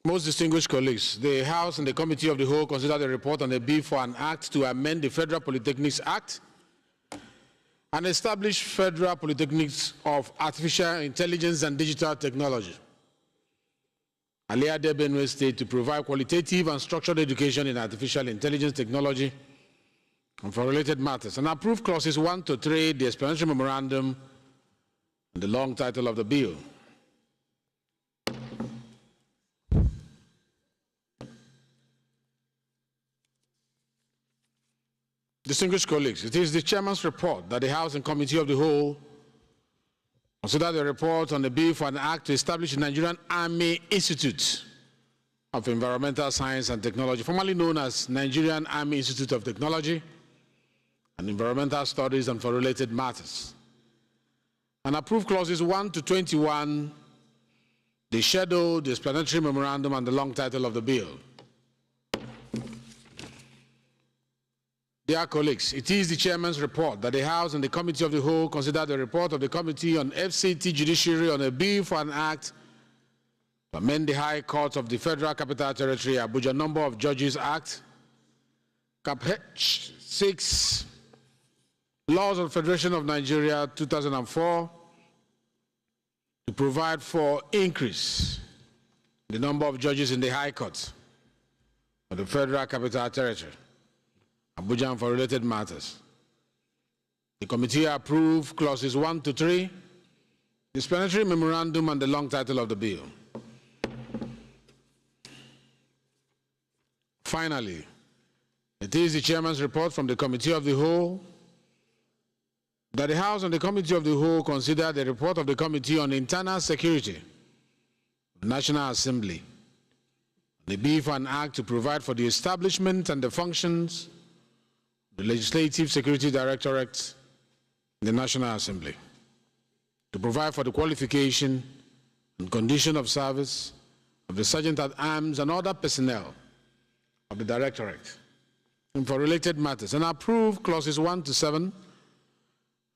Most distinguished colleagues, the House and the Committee of the Whole consider the report on the bill for an act to amend the Federal Polytechnics Act and establish Federal Polytechnics of Artificial Intelligence and Digital Technology, Aliade Benue State, to provide qualitative and structured education in artificial intelligence technology and for related matters, and approve clauses 1 to 3, the explanatory memorandum, and the long title of the bill. Distinguished colleagues, it is the Chairman's report that the House and Committee of the Whole consider the report on the bill for an act to establish the Nigerian Army Institute of Environmental Science and Technology, formerly known as Nigerian Army Institute of Technology and Environmental Studies and for related matters, and approve clauses 1 to 21, the schedule, the explanatory memorandum, and the long title of the bill. Dear colleagues, it is the Chairman's report that the House and the Committee of the Whole consider the report of the Committee on FCT Judiciary on a bill for an act to amend the High Court of the Federal Capital Territory, Abuja Number of Judges Act, Cap H 6, Laws of the Federation of Nigeria 2004, to provide for increase in the number of judges in the High Court of the Federal Capital Territory, Abuja, and for related matters. The committee approved clauses 1 to 3, the explanatory memorandum, and the long title of the bill. Finally, it is the Chairman's report from the Committee of the Whole that the House and the Committee of the Whole consider the report of the Committee on Internal Security, National Assembly, the bill for an act to provide for the establishment and the functions the Legislative Security Directorate in the National Assembly, to provide for the qualification and condition of service of the Sergeant at Arms and other personnel of the Directorate, and for related matters, and approve clauses 1 to 7,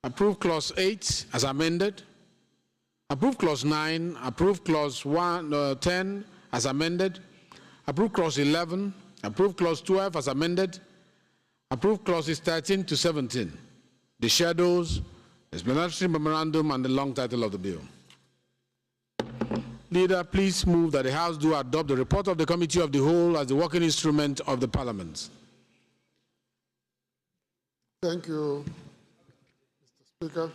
approve clause 8 as amended, approve clause 9, approve clause 10 as amended, approve clause 11, approve clause 12 as amended, approve clauses 13 to 17, the shadows, explanatory memorandum, and the long title of the bill. Leader, please move that the House do adopt the report of the Committee of the Whole as the working instrument of the Parliament. Thank you, Mr. Speaker.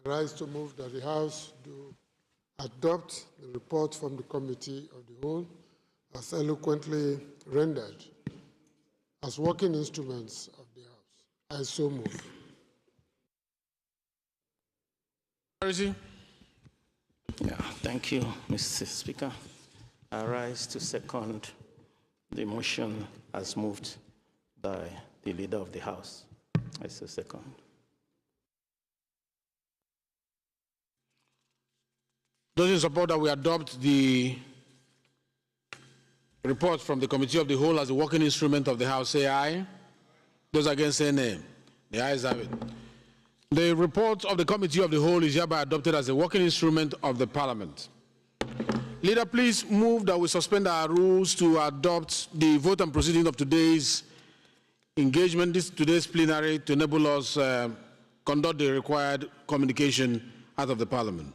I rise to move that the House do adopt the report from the Committee of the Whole as eloquently rendered as working instruments of the House. I so move. Yeah, thank you, Mr. Speaker. I rise to second the motion as moved by the Leader of the House. I so second. Those in support that we adopt the report from the Committee of the Whole as a working instrument of the House, say aye. Those against, say nay. The ayes have it. The report of the Committee of the Whole is hereby adopted as a working instrument of the Parliament. Leader, please move that we suspend our rules to adopt the vote and proceeding of today's engagement, today's plenary, to enable us conduct the required communication out of the Parliament.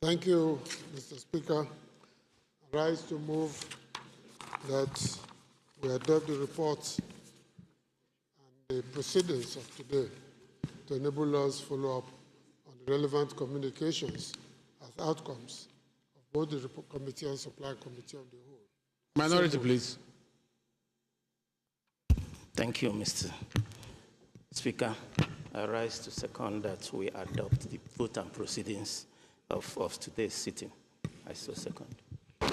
Thank you, Mr. Speaker. I rise to move that we adopt the report and the proceedings of today to enable us follow up on the relevant communications as outcomes of both the Report Committee and Supply Committee of the Whole. Minority, please. Thank you, Mr. Speaker. I rise to second that we adopt the vote and proceedings of today's sitting. I so second.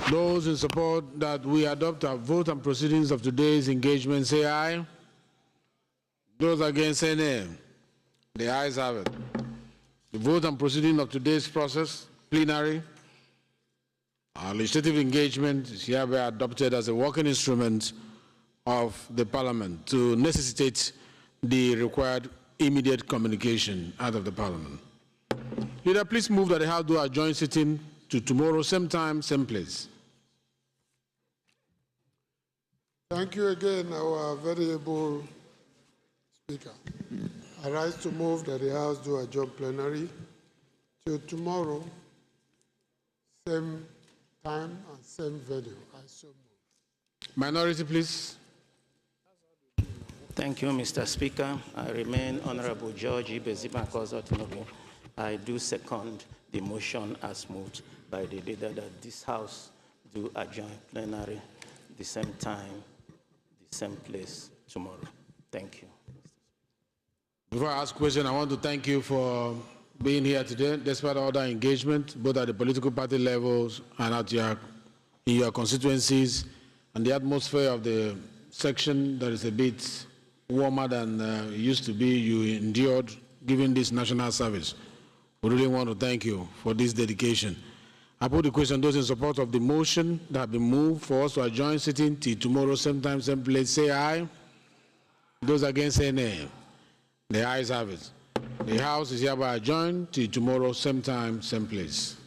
Those in support that we adopt our vote and proceedings of today's engagement, say aye. Those against, say nay. The ayes have it. The vote and proceeding of today's process, plenary, our legislative engagement is hereby adopted as a working instrument of the Parliament to necessitate the required immediate communication out of the Parliament. Leader, please move that the House do adjourn sitting to tomorrow, same time, same place. Thank you again, our very able Speaker. I rise to move that the House do adjourn plenary till tomorrow, same time and same venue. I so move. Minority, please. Thank you, Mr. Speaker. I remain Honorable George Ibezima Kozotinobu. I do second the motion as moved by the leader that this House do adjourn plenary the same time, the same place tomorrow. Thank you. Before I ask a question, I want to thank you for being here today, despite all the engagement, both at the political party levels and in your constituencies, and the atmosphere of the section that is a bit warmer than it used to be. You endured giving this national service. We really want to thank you for this dedication. I put the question, those in support of the motion that have been moved for us to adjourn sitting till tomorrow, same time, same place, say aye. Those against, say nay. The ayes have it. The House is hereby adjourned till tomorrow, same time, same place.